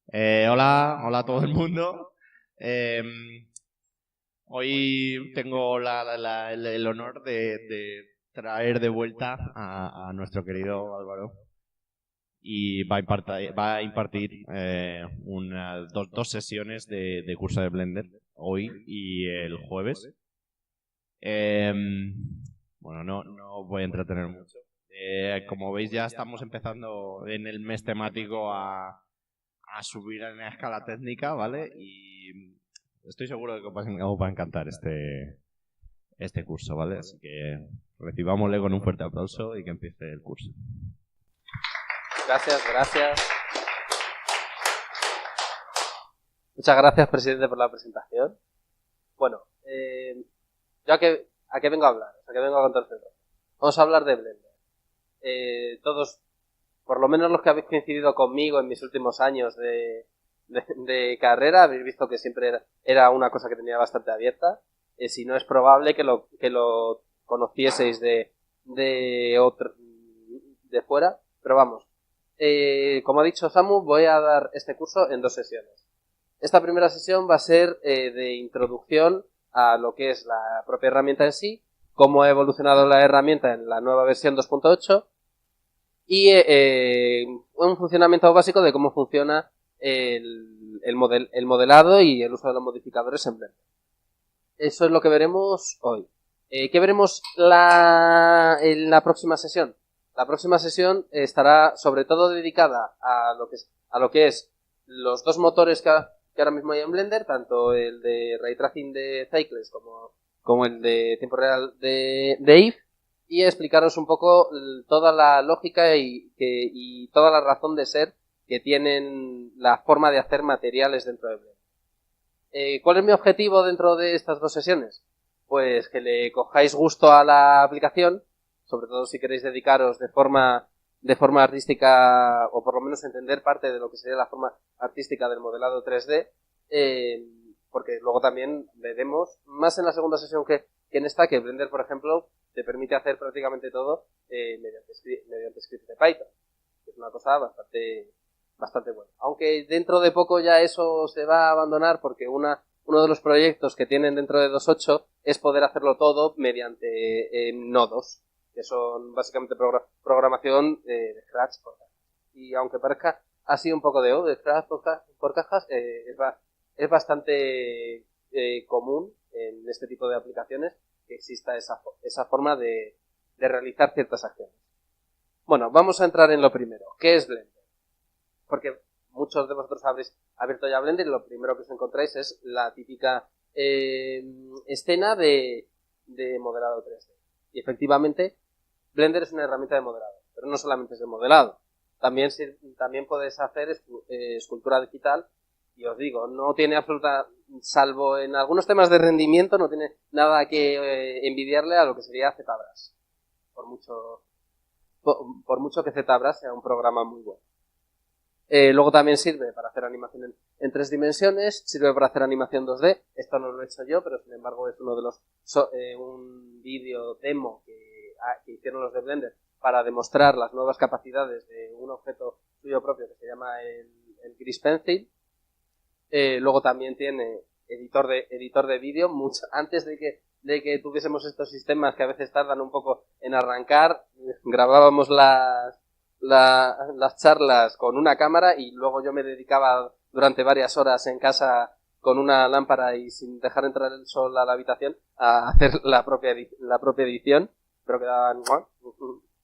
Hola a todo el mundo. Eh, Hoy tengo el honor de traer de vuelta a nuestro querido Álvaro y va a impartir dos sesiones de curso de Blender, hoy y el jueves. Eh, bueno, no voy a entretener mucho. Como veis, ya estamos empezando en el mes temático a subir en la escala técnica, ¿vale? Y estoy seguro de que os va a encantar este curso, ¿vale? Así que recibámosle con un fuerte aplauso y que empiece el curso. Gracias. Muchas gracias, presidente, por la presentación. Bueno, ¿yo a qué vengo a hablar? ¿A qué vengo a contar? Vamos a hablar de Blender. Todos, por lo menos los que habéis coincidido conmigo en mis últimos años de carrera, habéis visto que siempre era una cosa que tenía bastante abierta. Si no, es probable que lo conocieseis de fuera, pero vamos. Como ha dicho Samu, voy a dar este curso en 2 sesiones. Esta primera sesión va a ser de introducción a lo que es la propia herramienta en sí, cómo ha evolucionado la herramienta en la nueva versión 2.8 y un funcionamiento básico de cómo funciona el modelado y el uso de los modificadores en Blender. Eso es lo que veremos hoy. ¿Qué veremos en la próxima sesión? La próxima sesión estará sobre todo dedicada a lo que es los 2 motores que ahora mismo hay en Blender, tanto el de Ray Tracing de Cycles como el de tiempo real de Eve, y explicaros un poco toda la lógica y toda la razón de ser que tienen la forma de hacer materiales dentro de Blender. ¿Cuál es mi objetivo dentro de estas 2 sesiones? Pues que le cojáis gusto a la aplicación, sobre todo si queréis dedicaros de forma artística, o por lo menos entender parte de lo que sería la forma artística del modelado 3D, porque luego también veremos, más en la segunda sesión que en esta, que Blender, por ejemplo, te permite hacer prácticamente todo mediante scripts de Python, que es una cosa bastante buena. Aunque dentro de poco ya eso se va a abandonar, porque uno de los proyectos que tienen dentro de 2.8 es poder hacerlo todo mediante nodos, que son básicamente programación de Scratch por cajas. Y aunque parezca así un poco de Scratch por cajas, es bastante común en este tipo de aplicaciones que exista esa forma de realizar ciertas acciones. Bueno, vamos a entrar en lo primero. ¿Qué es Blender? Porque muchos de vosotros habréis abierto ya Blender y lo primero que os encontráis es la típica escena de modelado 3D. Y efectivamente, Blender es una herramienta de modelado, pero no solamente es de modelado. También podéis hacer escultura digital, y os digo, no tiene salvo en algunos temas de rendimiento, no tiene nada que envidiarle a lo que sería ZBrush. Por mucho que ZBrush sea un programa muy bueno. Luego también sirve para hacer animación en 3 dimensiones, sirve para hacer animación 2D. Esto no lo he hecho yo, pero sin embargo es uno de los un vídeo demo que hicieron los de Blender para demostrar las nuevas capacidades de un objeto suyo propio que se llama el Grease Pencil. Luego también tiene editor de vídeo. Antes de que tuviésemos estos sistemas que a veces tardan un poco en arrancar, grabábamos las charlas con una cámara y luego yo me dedicaba durante varias horas en casa con una lámpara y sin dejar entrar el sol a la habitación a hacer la propia edición, pero quedaban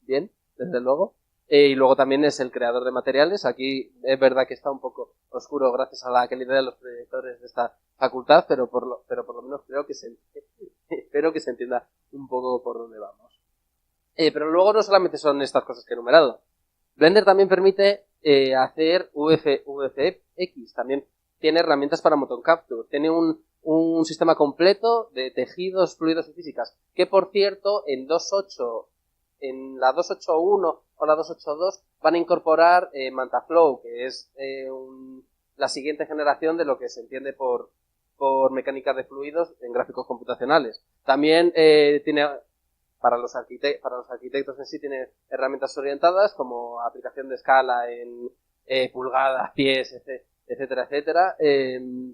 bien, desde luego. Y luego también es el creador de materiales. Aquí es verdad que está un poco oscuro gracias a la calidad de los proyectores de esta facultad, pero por lo menos espero que se entienda un poco por dónde vamos. Pero luego no solamente son estas cosas que he enumerado. Blender también permite hacer VFX, también tiene herramientas para motion capture, tiene un sistema completo de tejidos, fluidos y físicas, que por cierto en la 2.8.1 o la 2.8.2 van a incorporar MantaFlow, que es la siguiente generación de lo que se entiende por mecánica de fluidos en gráficos computacionales. También tiene... Para los arquitectos en sí tiene herramientas orientadas como aplicación de escala en pulgadas, pies, etcétera, etcétera.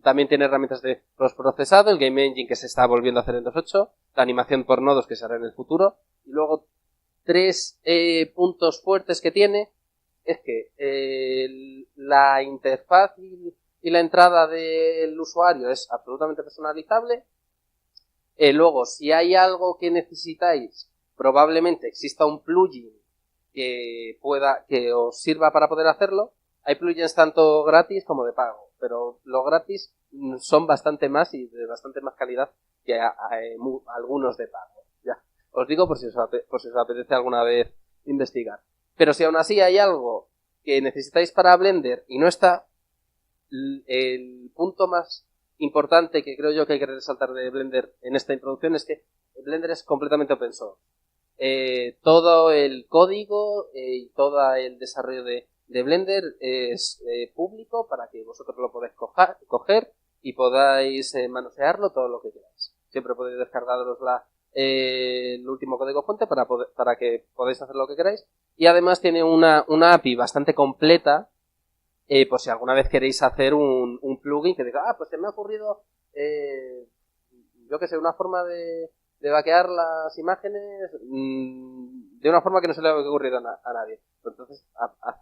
También tiene herramientas de postprocesado, el Game Engine que se está volviendo a hacer en 2.8, la animación por nodos que se hará en el futuro, y luego 3 puntos fuertes que tiene es que la interfaz y la entrada del usuario es absolutamente personalizable. Luego, si hay algo que necesitáis, probablemente exista un plugin que os sirva para poder hacerlo. Hay plugins tanto gratis como de pago, pero los gratis son bastante más y de bastante más calidad que algunos de pago. Ya, os digo por si os apetece alguna vez investigar. Pero si aún así hay algo que necesitáis para Blender y no está, el punto más importante que creo yo que hay que resaltar de Blender en esta introducción es que Blender es completamente open source. Todo el código y todo el desarrollo de Blender es público para que vosotros lo podáis coger y podáis manosearlo todo lo que queráis. Siempre podéis descargaros el último código fuente para que podáis hacer lo que queráis. Y además tiene una API bastante completa por si alguna vez queréis hacer un plugin que diga, pues se me ha ocurrido, yo que sé, una forma de vaquear las imágenes de una forma que no se le haya ocurrido a nadie. Entonces,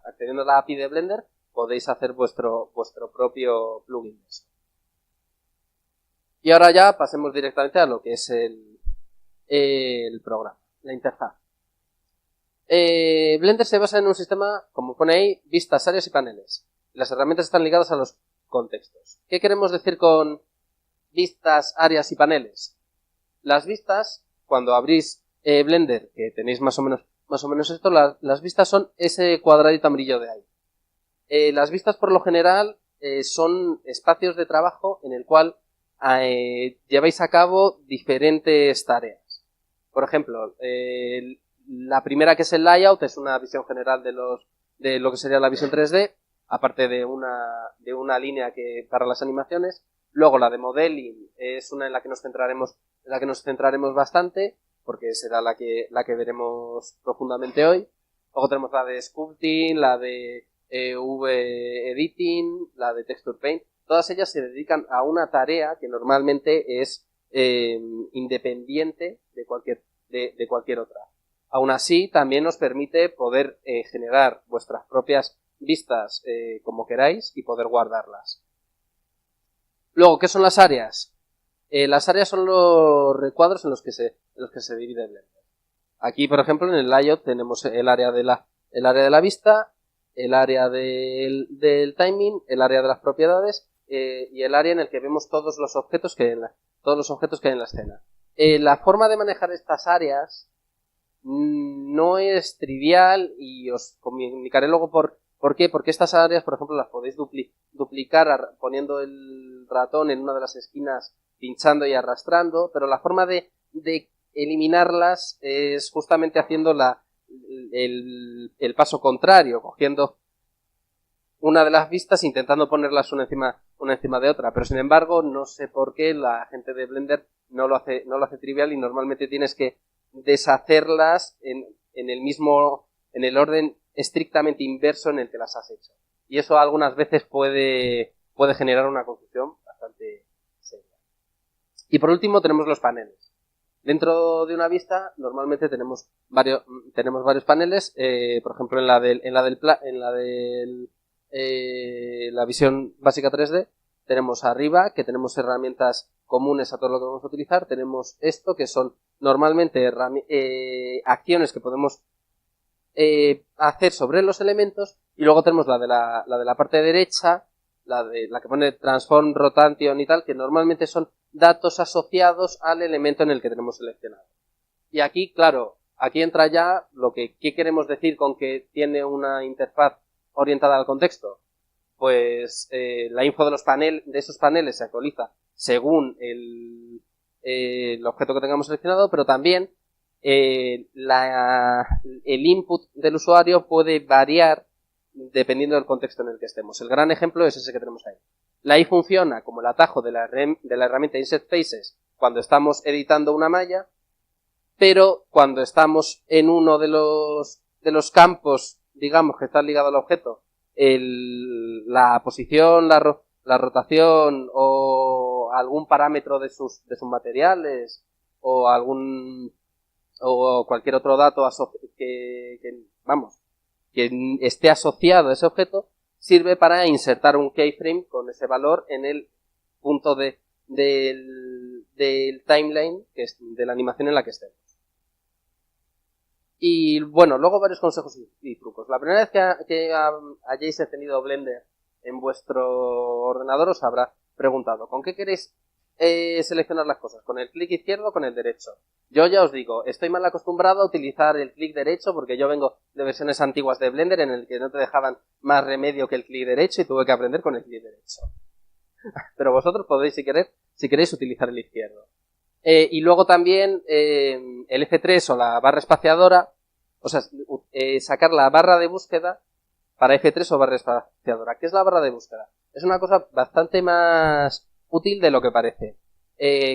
accediendo a la API de Blender, podéis hacer vuestro propio plugin. Y ahora ya pasemos directamente a lo que es el programa, la interfaz. Blender se basa en un sistema, como pone ahí, vistas, áreas y paneles. Las herramientas están ligadas a los contextos. ¿Qué queremos decir con vistas, áreas y paneles? Las vistas, cuando abrís Blender, que tenéis más o menos esto, las vistas son ese cuadradito amarillo de ahí. Las vistas, por lo general, son espacios de trabajo en el cual lleváis a cabo diferentes tareas. Por ejemplo, la primera, que es el layout, es una visión general de lo que sería la visión 3D, aparte de una línea para las animaciones. Luego la de modeling es una en la que nos centraremos bastante, porque será la que veremos profundamente hoy. Luego tenemos la de sculpting, la de V-editing, la de texture paint. Todas ellas se dedican a una tarea que normalmente es independiente de cualquier otra. Aún así, también nos permite poder generar vuestras propias vistas como queráis y poder guardarlas. Luego, ¿qué son las áreas? Las áreas son los recuadros en los que se divide Blender. Aquí, por ejemplo, en el layout tenemos el área de la vista, el área del timing, el área de las propiedades y el área en el que vemos todos los objetos que hay en la escena. La forma de manejar estas áreas no es trivial y os comunicaré luego por qué. Porque estas áreas, por ejemplo, las podéis duplicar poniendo el ratón en una de las esquinas, pinchando y arrastrando, pero la forma de eliminarlas es justamente haciendo el paso contrario, cogiendo una de las vistas e intentando ponerlas una encima de otra. Pero sin embargo, no sé por qué la gente de Blender no lo hace trivial y normalmente tienes que deshacerlas en el orden estrictamente inverso en el que las has hecho. Y eso algunas veces puede generar una confusión bastante seria. Y por último tenemos los paneles. Dentro de una vista normalmente tenemos varios paneles. Por ejemplo, en la visión básica 3D tenemos arriba, que tenemos herramientas comunes a todo lo que vamos a utilizar. Tenemos esto, que son normalmente acciones que podemos hacer sobre los elementos, y luego tenemos la de la parte derecha, la que pone transform, rotation y tal, que normalmente son datos asociados al elemento en el que tenemos seleccionado. Y aquí, claro, aquí entra ya ¿qué queremos decir con que tiene una interfaz orientada al contexto? Pues la info de esos paneles se actualiza según el objeto que tengamos seleccionado, pero también el input del usuario puede variar dependiendo del contexto en el que estemos. El gran ejemplo es ese que tenemos ahí. La I funciona como el atajo de la herramienta Insert Faces cuando estamos editando una malla, pero cuando estamos en uno de los campos, digamos, que está ligado al objeto, la posición, la rotación o algún parámetro de sus materiales o o cualquier otro dato que esté asociado a ese objeto, sirve para insertar un keyframe con ese valor en el punto del timeline de la animación en la que estemos. Y bueno, luego varios consejos y trucos. La primera vez que hayáis encendido Blender en vuestro ordenador os habrá preguntado ¿con qué queréis seleccionar las cosas? ¿Con el clic izquierdo o con el derecho? Yo ya os digo, estoy mal acostumbrado a utilizar el clic derecho porque yo vengo de versiones antiguas de Blender en el que no te dejaban más remedio que el clic derecho y tuve que aprender con el clic derecho. Pero vosotros podéis, si queréis, utilizar el izquierdo. Y luego también el F3 o la barra espaciadora, o sea, sacar la barra de búsqueda para F3 o barra espaciadora. ¿Qué es la barra de búsqueda? Es una cosa bastante más útil de lo que parece.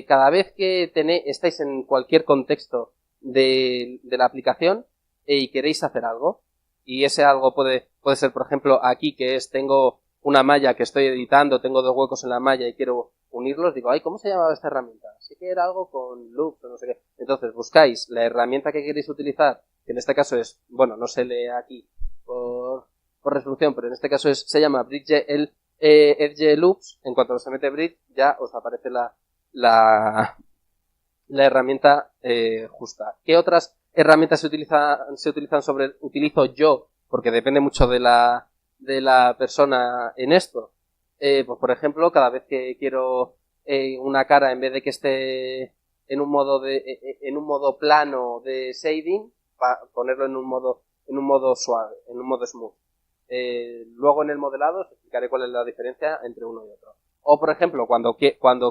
Cada vez que estáis en cualquier contexto de la aplicación y queréis hacer algo, y ese algo puede ser, por ejemplo, aquí que tengo una malla que estoy editando, tengo 2 huecos en la malla y quiero unirlos, digo, ¿cómo se llamaba esta herramienta? Sí que era algo con loops o no sé qué. Entonces buscáis la herramienta que queréis utilizar, que en este caso es, bueno, no se lee aquí por resolución, pero en este caso se llama Bridge Edge Loops. En cuanto se mete Bridge, ya os aparece la herramienta justa. ¿Qué otras herramientas se utilizan utilizo yo? Porque depende mucho de la persona en esto. Pues por ejemplo, cada vez que quiero una cara, en vez de que esté en un modo plano de shading, ponerlo en un modo suave, en un modo smooth. Luego en el modelado os explicaré cuál es la diferencia entre uno y otro. O por ejemplo, cuando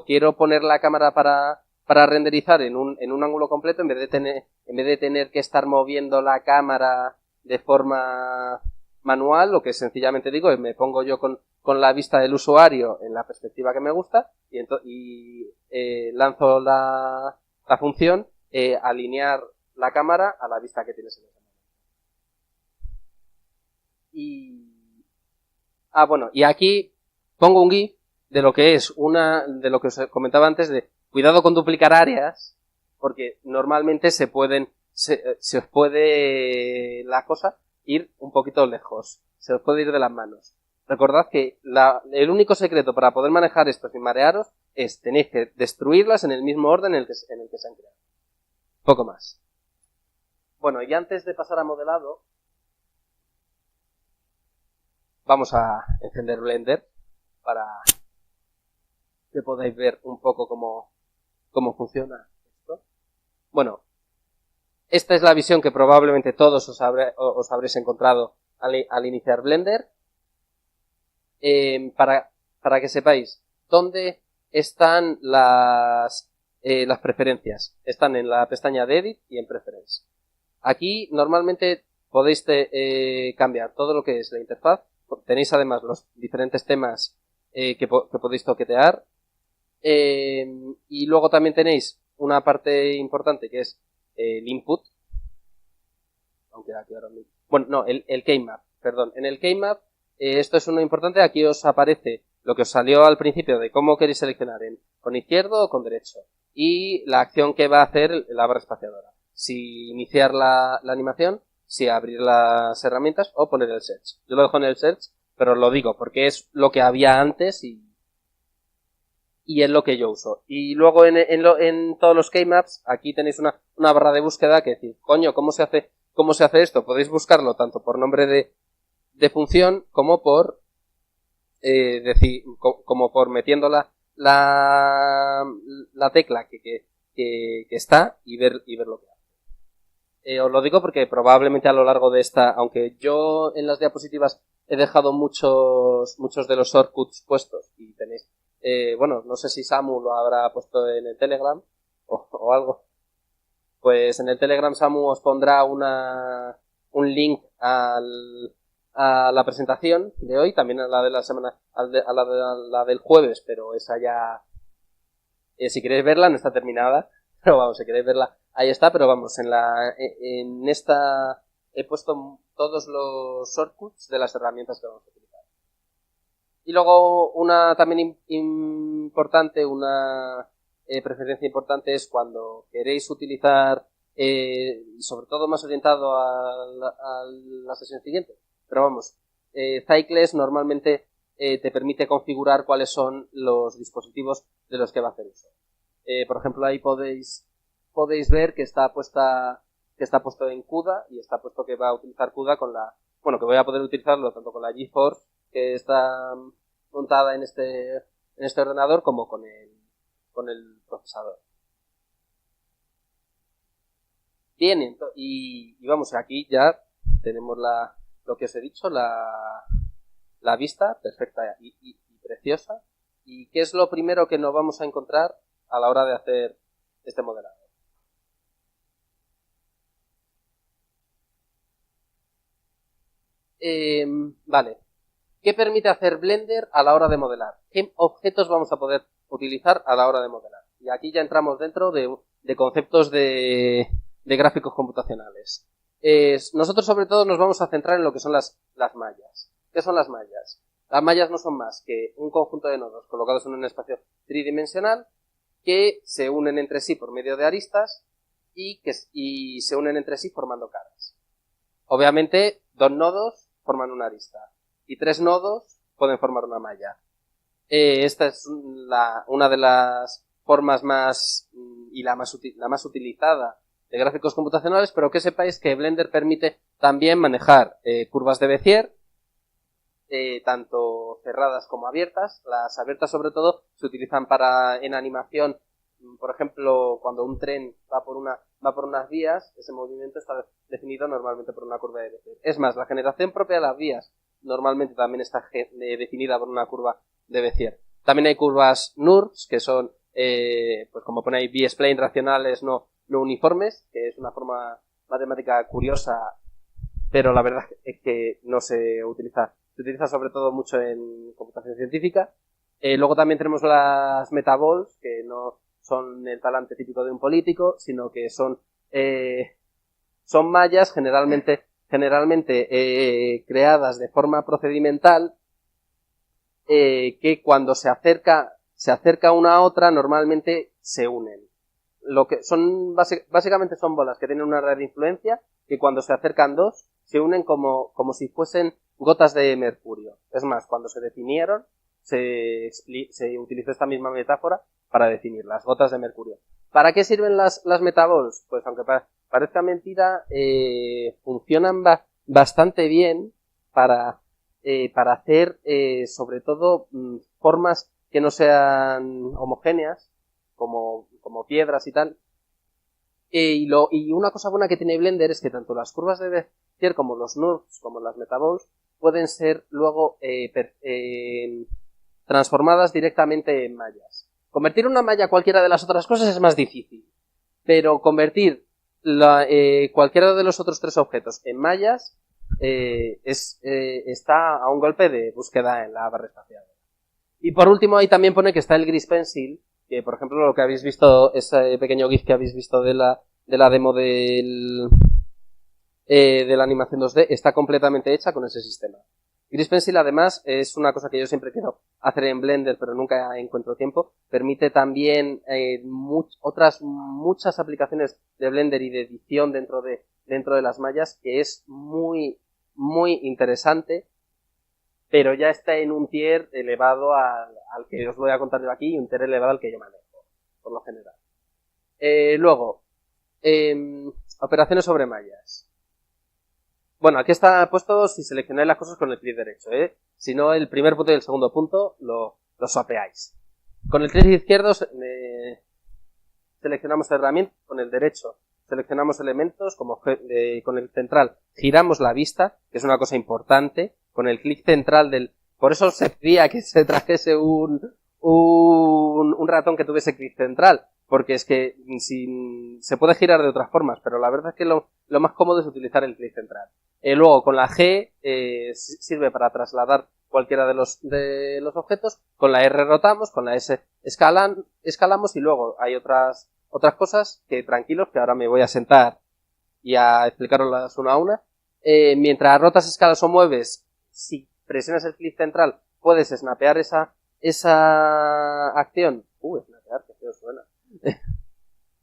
quiero poner la cámara para renderizar en un ángulo completo, en vez de tener que estar moviendo la cámara de forma manual, lo que sencillamente digo es me pongo yo con la vista del usuario en la perspectiva que me gusta y lanzo la función alinear la cámara a la vista que tienes en ese momento. Y aquí pongo un GIF de lo que de lo que os comentaba antes de cuidado con duplicar áreas, porque normalmente se os puede la cosa ir un poquito lejos, se os puede ir de las manos. Recordad que el único secreto para poder manejar esto sin marearos es tenéis que destruirlas en el mismo orden en el que se han creado. Poco más. Bueno, y antes de pasar a modelado, vamos a encender Blender para que podáis ver un poco cómo funciona esto. Bueno, esta es la visión que probablemente todos os habréis encontrado al iniciar Blender. Para que sepáis dónde están las preferencias. Están en la pestaña de Edit y en Preference. Aquí normalmente podéis cambiar todo lo que es la interfaz. Tenéis además los diferentes temas que podéis toquetear. Y luego también tenéis una parte importante que es el input. Aunque aquí ahora mismo. Bueno, no, el keymap, perdón. En el keymap, esto es uno importante, aquí os aparece lo que os salió al principio de cómo queréis seleccionar con izquierdo o con derecho. Y la acción que va a hacer la barra espaciadora. Si iniciar la animación, si abrir las herramientas o poner el search. Yo lo dejo en el search, pero os lo digo porque es lo que había antes y es lo que yo uso. Y luego en todos los keymaps, aquí tenéis una barra de búsqueda que decir, coño, ¿cómo se hace esto? Podéis buscarlo tanto por nombre de función como por como por metiendo la tecla que está y ver lo que hace. Os lo digo porque probablemente a lo largo de aunque yo en las diapositivas he dejado muchos de los shortcuts puestos y tenéis bueno, no sé si Samu lo habrá puesto en el Telegram o algo. Pues en el Telegram Samu os pondrá un link a la presentación de hoy, también a la de la semana, a la del jueves, pero esa ya, si queréis verla, no está terminada, pero vamos, si queréis verla, ahí está, pero vamos, en he puesto todos los shortcuts de las herramientas que vamos a utilizar. Y luego una también importante, una preferencia importante es cuando queréis utilizar, sobre todo más orientado a la sesión siguiente, pero vamos, Cycles normalmente te permite configurar cuáles son los dispositivos de los que va a hacer uso. Por ejemplo, ahí podéis ver que está puesto en CUDA y está puesto que va a utilizar CUDA que voy a poder utilizarlo tanto con la GeForce que está montada en este ordenador como con el procesador. Bien, y vamos, aquí ya tenemos lo que os he dicho, la vista perfecta y preciosa. ¿Y qué es lo primero que nos vamos a encontrar a la hora de hacer este modelado? Vale. ¿Qué permite hacer Blender a la hora de modelar? ¿Qué objetos vamos a poder utilizar a la hora de modelar? Y aquí ya entramos dentro de conceptos de gráficos computacionales. Nosotros sobre todo nos vamos a centrar en lo que son las mallas. ¿Qué son las mallas? Las mallas no son más que un conjunto de nodos colocados en un espacio tridimensional que se unen entre sí por medio de aristas y se unen entre sí formando caras. Obviamente, 2 nodos forman una arista y 3 nodos pueden formar una malla. Esta es una de las formas más y la más utilizada de gráficos computacionales, pero que sepáis que Blender permite también manejar curvas de Bézier, tanto cerradas como abiertas. Las abiertas sobre todo se utilizan en animación. Por ejemplo, cuando un tren va por unas vías, ese movimiento está definido normalmente por una curva de Bézier. Es más, la generación propia de las vías normalmente también está definida por una curva de Bézier. También hay curvas NURBS, que son, pues como pone ahí, B-spline racionales no uniformes, que es una forma matemática curiosa, pero la verdad es que no se utiliza. Se utiliza sobre todo mucho en computación científica. Luego también tenemos las metaballs, que no son el talante típico de un político, sino que son mallas generalmente creadas de forma procedimental, que cuando se acerca una a otra normalmente se unen. Lo que son básicamente son bolas que tienen una red de influencia que cuando se acercan dos se unen como si fuesen gotas de mercurio. Es más, cuando se definieron se utilizó esta misma metáfora para definir las gotas de mercurio. ¿Para qué sirven las metaballs? Pues aunque parezca mentira, funcionan bastante bien para hacer sobre todo formas que no sean homogéneas, como piedras y tal. Y una cosa buena que tiene Blender es que tanto las curvas de Bézier como los NURBS como las metaballs pueden ser luego transformadas directamente en mallas. Convertir una malla a cualquiera de las otras cosas es más difícil, pero convertir cualquiera de los otros 3 objetos en mallas está a un golpe de búsqueda en la barra espacial. Y por último ahí también pone que está el Grease Pencil, que por ejemplo lo que habéis visto, ese pequeño GIF que habéis visto de la demo de la animación 2D, está completamente hecha con ese sistema. Grease Pencil además es una cosa que yo siempre quiero hacer en Blender, pero nunca encuentro tiempo. Permite también otras muchas aplicaciones de Blender y de edición dentro de las mallas, que es muy, muy interesante, pero ya está en un tier elevado al que os voy a contar yo aquí, y un tier elevado al que yo manejo, por lo general. Luego, operaciones sobre mallas. Bueno, aquí está puesto si seleccionáis las cosas con el clic derecho, Si no, el primer punto y el segundo punto lo swapeáis. Con el clic izquierdo seleccionamos herramientas, con el derecho seleccionamos elementos, con el central giramos la vista, que es una cosa importante, con el clic central por eso se pedía que se trajese un ratón que tuviese clic central, porque es que se puede girar de otras formas, pero la verdad es que lo más cómodo es utilizar el clic central. Luego con la G sirve para trasladar cualquiera de los objetos, con la R rotamos, con la S escalamos, y luego hay otras cosas que tranquilos, que ahora me voy a sentar y a explicaroslas una a una. mientras rotas, escalas o mueves, si presionas el clic central, puedes snapear esa acción. Snapear, que feo suena.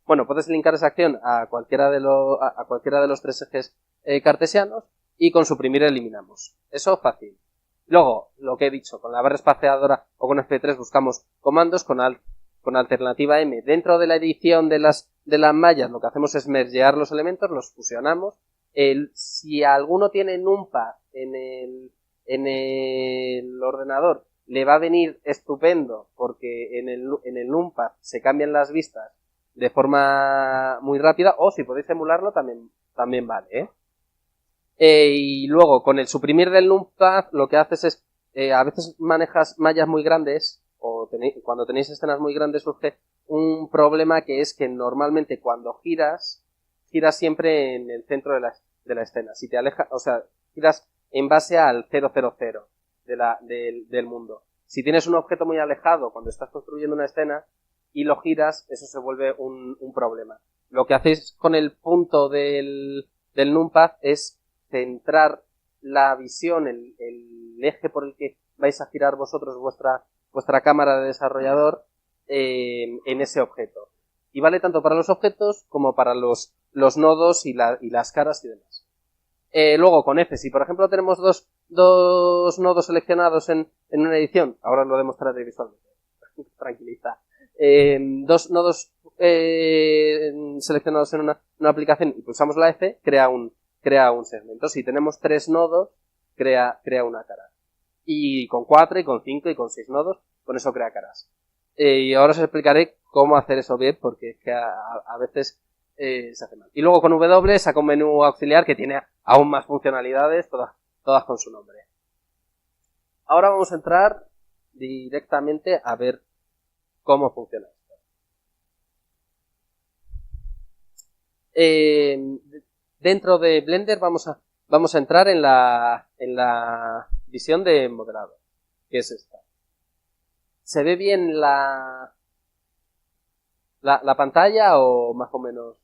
Bueno, puedes linkar esa acción a cualquiera de los tres ejes cartesianos y con suprimir eliminamos. Eso fácil. Luego, lo que he dicho, con la barra espaciadora o con F3 buscamos comandos con alternativa M. Dentro de la edición de las mallas lo que hacemos es mergear los elementos, los fusionamos. Si alguno tiene numpad en el ordenador, le va a venir estupendo porque en el numpad se cambian las vistas de forma muy rápida, o si podéis emularlo también vale, y luego con el suprimir del numpad lo que haces es a veces manejas mallas muy grandes o cuando tenéis escenas muy grandes surge un problema que es que normalmente cuando giras siempre en el centro de la escena. Si te alejas, o sea, giras en base al 000 del mundo. Si tienes un objeto muy alejado cuando estás construyendo una escena y lo giras, eso se vuelve un problema. Lo que hacéis con el punto del numpad es centrar la visión, el eje por el que vais a girar vosotros vuestra cámara de desarrollador en ese objeto. Y vale tanto para los objetos como para los nodos y las caras y demás. Luego con F, si por ejemplo tenemos dos nodos seleccionados en una edición, ahora lo demostraré visualmente, tranquiliza. Dos nodos seleccionados en una aplicación y pulsamos la F, crea un segmento. Si tenemos 3 nodos, crea una cara. Y con 4, y con 5, y con 6 nodos, con eso crea caras. Y ahora os explicaré cómo hacer eso bien, porque es que a veces se hace mal. Y luego con W saca un menú auxiliar que tiene aún más funcionalidades, todas con su nombre. Ahora vamos a entrar directamente a ver cómo funciona esto. Dentro de Blender vamos a entrar en la visión de modelado, que es esta. ¿Se ve bien la pantalla o más o menos?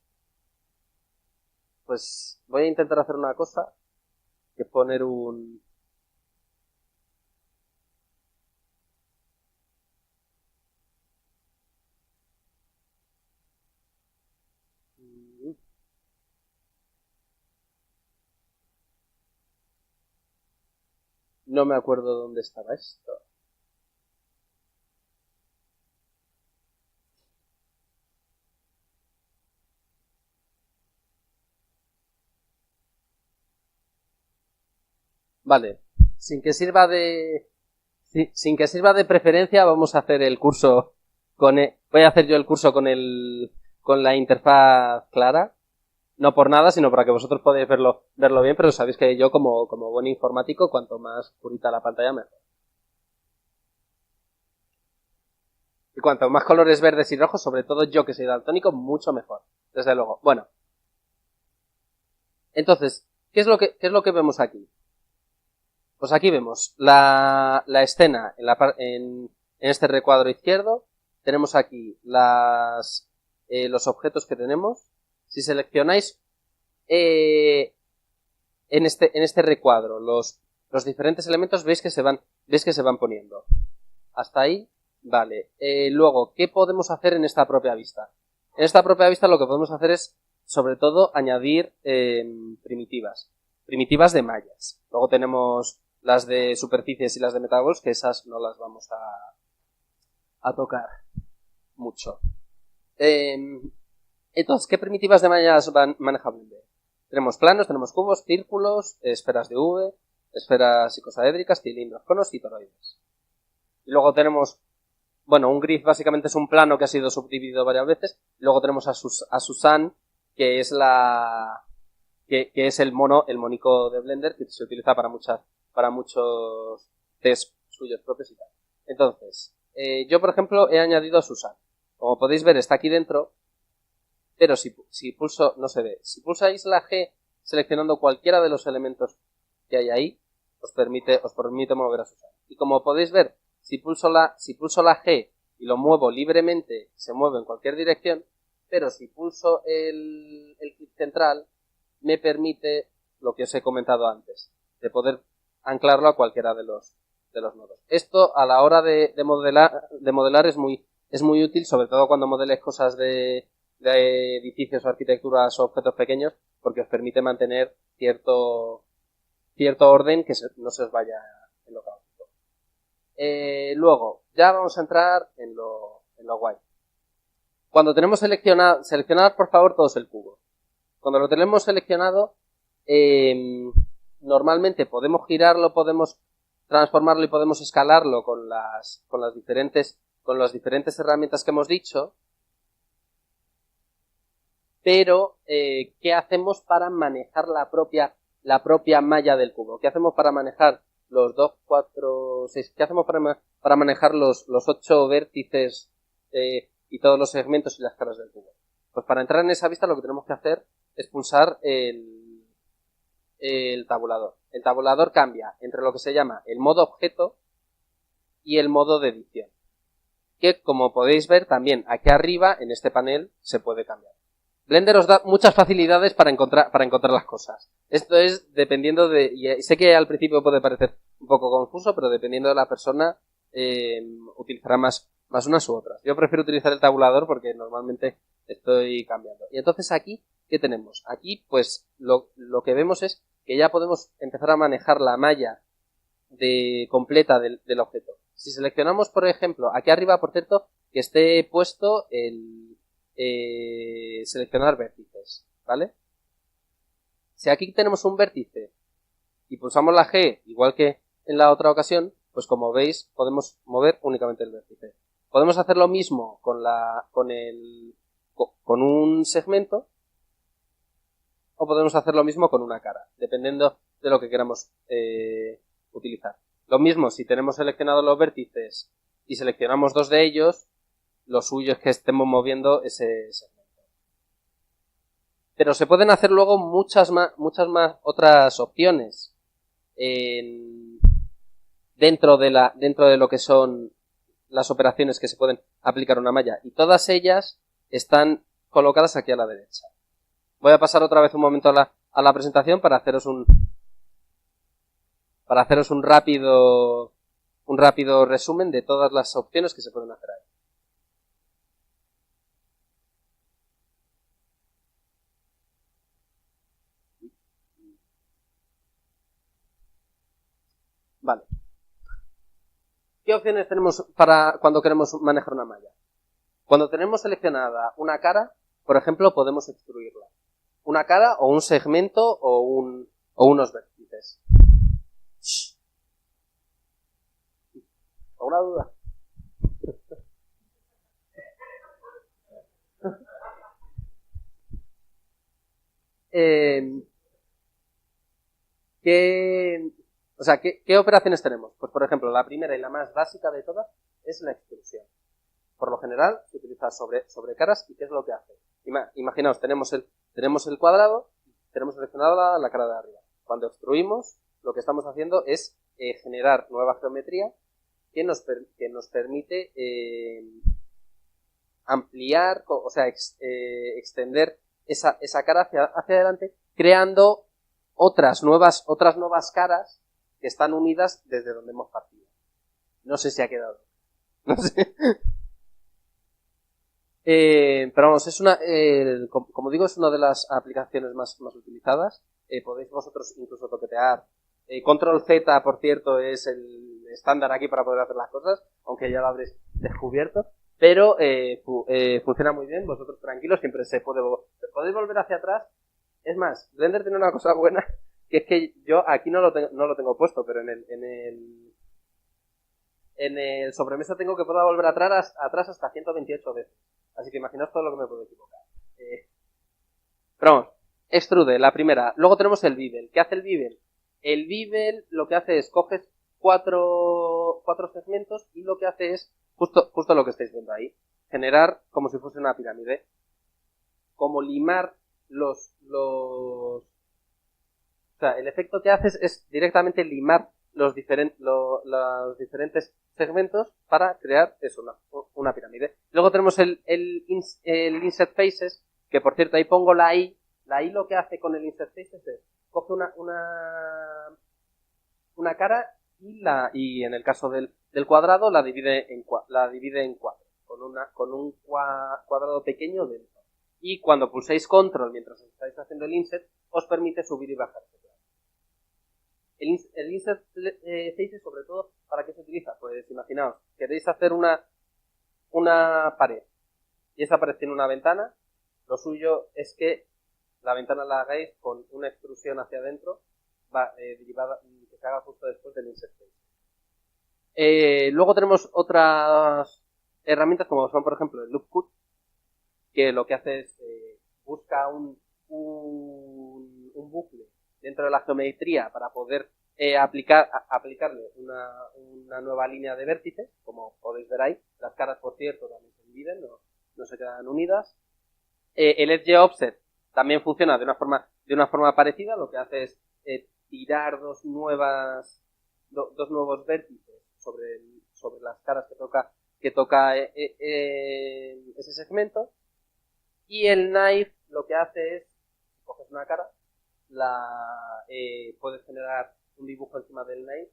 Pues voy a intentar hacer una cosa, que es poner un... No me acuerdo dónde estaba esto. Vale, sin que sirva de preferencia, vamos a hacer el curso voy a hacer yo el curso con la interfaz clara. No por nada, sino para que vosotros podáis verlo bien, pero sabéis que yo como buen informático, cuanto más purita la pantalla, mejor. Y cuanto más colores verdes y rojos, sobre todo yo que soy daltónico, mucho mejor. Desde luego. Bueno. Entonces, ¿qué es lo que vemos aquí? Pues aquí vemos la escena en este recuadro izquierdo. Tenemos aquí los objetos que tenemos. Si seleccionáis en este recuadro los diferentes elementos, veis que se van poniendo. Hasta ahí, vale. Luego, ¿qué podemos hacer en esta propia vista? En esta propia vista lo que podemos hacer es, sobre todo, añadir primitivas de mallas. Luego tenemos las de superficies y las de metaballs, que esas no las vamos a tocar mucho. Entonces, ¿qué primitivas de mallas maneja Blender? Tenemos planos, tenemos cubos, círculos, esferas de V, esferas icosaédricas, cilindros, conos y toroides. Y luego tenemos, bueno, un grid básicamente es un plano que ha sido subdividido varias veces. Luego tenemos a Susan, que es que es el monico de Blender, que se utiliza para muchos test suyos propios y tal. Entonces, yo por ejemplo he añadido a Susan. Como podéis ver, está aquí dentro. Pero si pulso, no se ve. Si pulsáis la G seleccionando cualquiera de los elementos que hay ahí, os permite mover a Susan. Y como podéis ver, si pulso la G y lo muevo libremente, se mueve en cualquier dirección, pero si pulso el clic central, me permite lo que os he comentado antes, de poder anclarlo a cualquiera de los nodos. Esto a la hora de modelar es muy útil, sobre todo cuando modeles cosas de edificios o arquitecturas o objetos pequeños, porque os permite mantener cierto orden que no se os vaya en lo caótico. Luego, ya vamos a entrar en lo guay. Cuando tenemos seleccionad por favor todos el cubo. Cuando lo tenemos seleccionado, normalmente podemos girarlo, podemos transformarlo y podemos escalarlo con las diferentes herramientas que hemos dicho. Pero, ¿qué hacemos para manejar la propia malla del cubo? ¿Qué hacemos para manejar los 2, 4, 6? ¿Qué hacemos para manejar los 8 vértices y todos los segmentos y las caras del cubo? Pues para entrar en esa vista lo que tenemos que hacer es pulsar el tabulador. El tabulador cambia entre lo que se llama el modo objeto y el modo de edición, que como podéis ver también aquí arriba en este panel se puede cambiar. Blender os da muchas facilidades para encontrar las cosas. Esto es dependiendo y sé que al principio puede parecer un poco confuso, pero dependiendo de la persona utilizará más unas u otras. Yo prefiero utilizar el tabulador porque normalmente estoy cambiando. Y entonces aquí, ¿qué tenemos? Aquí pues lo que vemos es que ya podemos empezar a manejar la malla completa del objeto. Si seleccionamos, por ejemplo, aquí arriba, por cierto, que esté puesto el seleccionar vértices, ¿vale? Si aquí tenemos un vértice y pulsamos la G, igual que en la otra ocasión, pues como veis podemos mover únicamente el vértice. Podemos hacer lo mismo con un segmento, o podemos hacer lo mismo con una cara, dependiendo de lo que queramos utilizar. Lo mismo si tenemos seleccionados los vértices y seleccionamos 2 de ellos, lo suyo es que estemos moviendo ese segmento. Pero se pueden hacer luego muchas más otras opciones dentro de lo que son las operaciones que se pueden aplicar a una malla, y todas ellas están colocadas aquí a la derecha. Voy a pasar otra vez un momento a la presentación para haceros un rápido resumen de todas las opciones que se pueden hacer ahí. Vale. ¿Qué opciones tenemos para cuando queremos manejar una malla? Cuando tenemos seleccionada una cara, por ejemplo, podemos extruirla. Una cara o un segmento o unos vértices. ¿Alguna duda? ¿Qué operaciones tenemos? Pues por ejemplo, la primera y la más básica de todas es la extrusión. Por lo general se utiliza sobre caras. ¿Y qué es lo que hace? Imaginaos, tenemos el cuadrado, tenemos seleccionada la cara de arriba. Cuando extruimos, lo que estamos haciendo es generar nueva geometría que nos permite ampliar, o sea, extender esa cara hacia adelante, creando otras nuevas caras que están unidas desde donde hemos partido. No sé si ha quedado. No sé. Pero vamos, como digo, es una de las aplicaciones más utilizadas. Podéis vosotros incluso toquetear. Control Z, por cierto, es el estándar aquí para poder hacer las cosas, aunque ya lo habréis descubierto. Pero funciona muy bien, vosotros tranquilos, siempre podéis volver hacia atrás. Es más, Blender tiene una cosa buena, que es que yo aquí no lo tengo puesto, pero en el sobremesa tengo que poder volver atrás hasta 128 veces. Así que imaginaos todo lo que me puedo equivocar. Pero vamos, extrude, la primera. Luego tenemos el bevel. ¿Qué hace el bevel? El bevel lo que hace es coges cuatro segmentos y lo que hace es justo lo que estáis viendo ahí. Generar como si fuese una pirámide. Como limar o sea, el efecto que haces es directamente limar los diferentes segmentos para crear eso, una pirámide. Luego tenemos el Insert Faces, que por cierto ahí pongo la I. La I lo que hace con el Insert Faces es, coge una cara y en el caso del cuadrado la divide en cuatro, con un cuadrado pequeño dentro. Y cuando pulséis control mientras estáis haciendo el insert, os permite subir y bajar ese plano. El insert faces, sobre todo, ¿para qué se utiliza? Pues imaginaos, queréis hacer una pared y esa pared tiene una ventana. Lo suyo es que la ventana la hagáis con una extrusión hacia adentro derivada, que se haga justo después del insert face. Luego tenemos otras herramientas como son, por ejemplo, el loop cut, que lo que hace es busca un bucle dentro de la geometría para poder aplicarle una nueva línea de vértices. Como podéis ver ahí, las caras, por cierto, también se dividen, no se quedan unidas. El edge offset también funciona de una forma parecida. Lo que hace es tirar dos nuevos vértices sobre las caras que toca ese segmento. Y el knife lo que hace es, coges una cara, puedes generar un dibujo encima del knife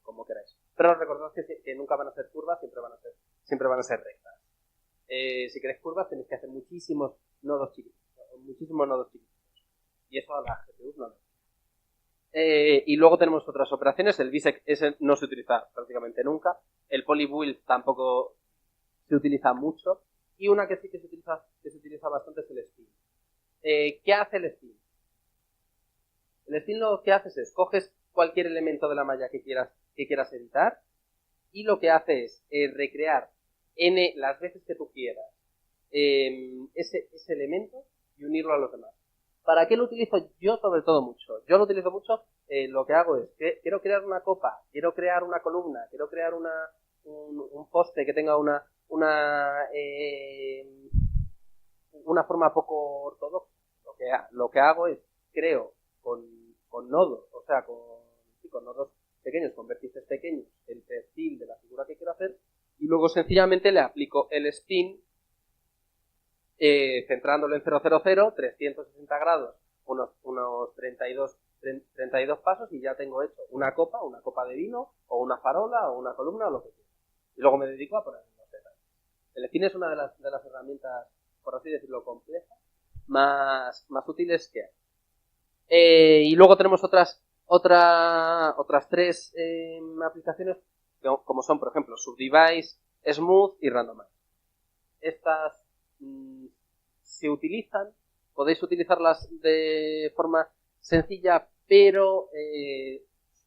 como queráis. Pero recordad que nunca van a ser curvas, siempre van a ser rectas. Si queréis curvas tenéis que hacer muchísimos nodos chiquitos. Y eso a la GPU no lo. Y luego tenemos otras operaciones. El bisect ese no se utiliza prácticamente nunca. El polybuild tampoco se utiliza mucho. Y una que sí que se utiliza bastante es el spin. ¿Qué hace el spin? El spin lo que haces es coges cualquier elemento de la malla que quieras editar y lo que hace es recrear las veces que tú quieras ese elemento y unirlo a los demás. ¿Para qué lo utilizo yo? Sobre todo mucho. Yo lo utilizo mucho. Lo que hago es que quiero crear una copa, quiero crear una columna, quiero crear un poste que tenga una forma poco ortodoxa. Lo que hago es creo con nodos, o sea, con nodos pequeños, con vértices pequeños, el perfil de la figura que quiero hacer y luego sencillamente le aplico el spin centrándolo en 000, 360 grados, unos 32 pasos y ya tengo hecho una copa de vino o una farola o una columna o lo que quiera. Y luego me dedico a poner los detalles. El spin es una de las herramientas, por así decirlo, complejas, más útiles que hay. Y luego tenemos otras tres aplicaciones como son, por ejemplo, Subdivise, Smooth y Randomize. Estas se utilizan, podéis utilizarlas de forma sencilla, pero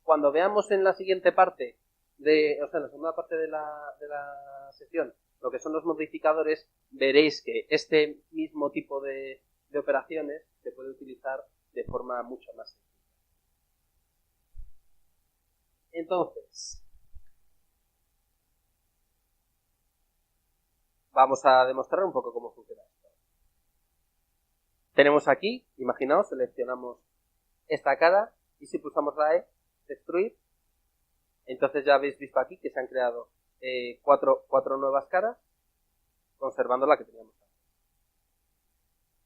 cuando veamos en la siguiente parte en la segunda parte de la sesión lo que son los modificadores, veréis que este mismo tipo de operaciones se puede utilizar de forma mucho más sencilla. Entonces, vamos a demostrar un poco cómo funciona esto. Tenemos aquí, imaginaos, seleccionamos esta cara y si pulsamos la E, extruir, entonces ya habéis visto aquí que se han creado cuatro nuevas caras, conservando la que teníamos antes.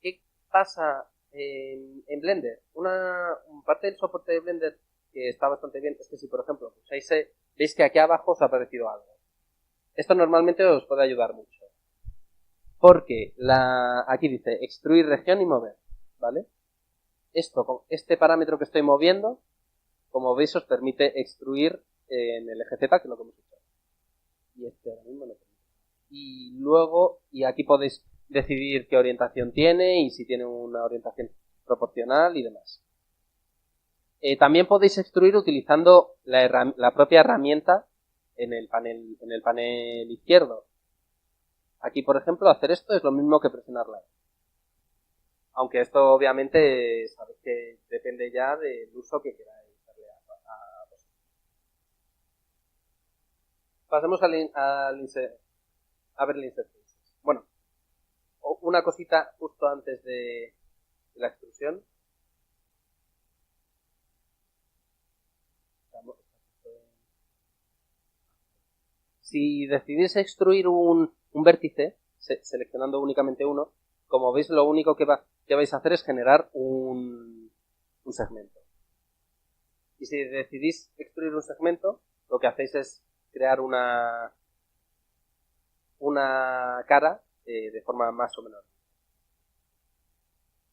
¿Qué pasa en Blender? Una parte del soporte de Blender que está bastante bien es que si, por ejemplo, pulsáis E, veis que aquí abajo os ha aparecido algo. Esto normalmente os puede ayudar mucho. Porque aquí dice extruir región y mover, ¿vale? Esto, con este parámetro que estoy moviendo, como veis, os permite extruir en el eje Z, que es lo que hemos hecho. Y este ahora mismo no permite. Y luego, aquí podéis decidir qué orientación tiene y si tiene una orientación proporcional y demás. También podéis extruir utilizando la propia herramienta en el panel izquierdo. Aquí, por ejemplo, hacer esto es lo mismo que presionarla. Aunque esto, obviamente, sabéis que depende ya del uso que queráis darle a vosotros. Pasemos a ver el insert faces. Bueno, una cosita justo antes de la extrusión. Si decidís extruir un vértice, seleccionando únicamente uno, como veis, lo único que vais a hacer es generar un un segmento. Y si decidís extruir un segmento, lo que hacéis es crear una cara de forma más o menos.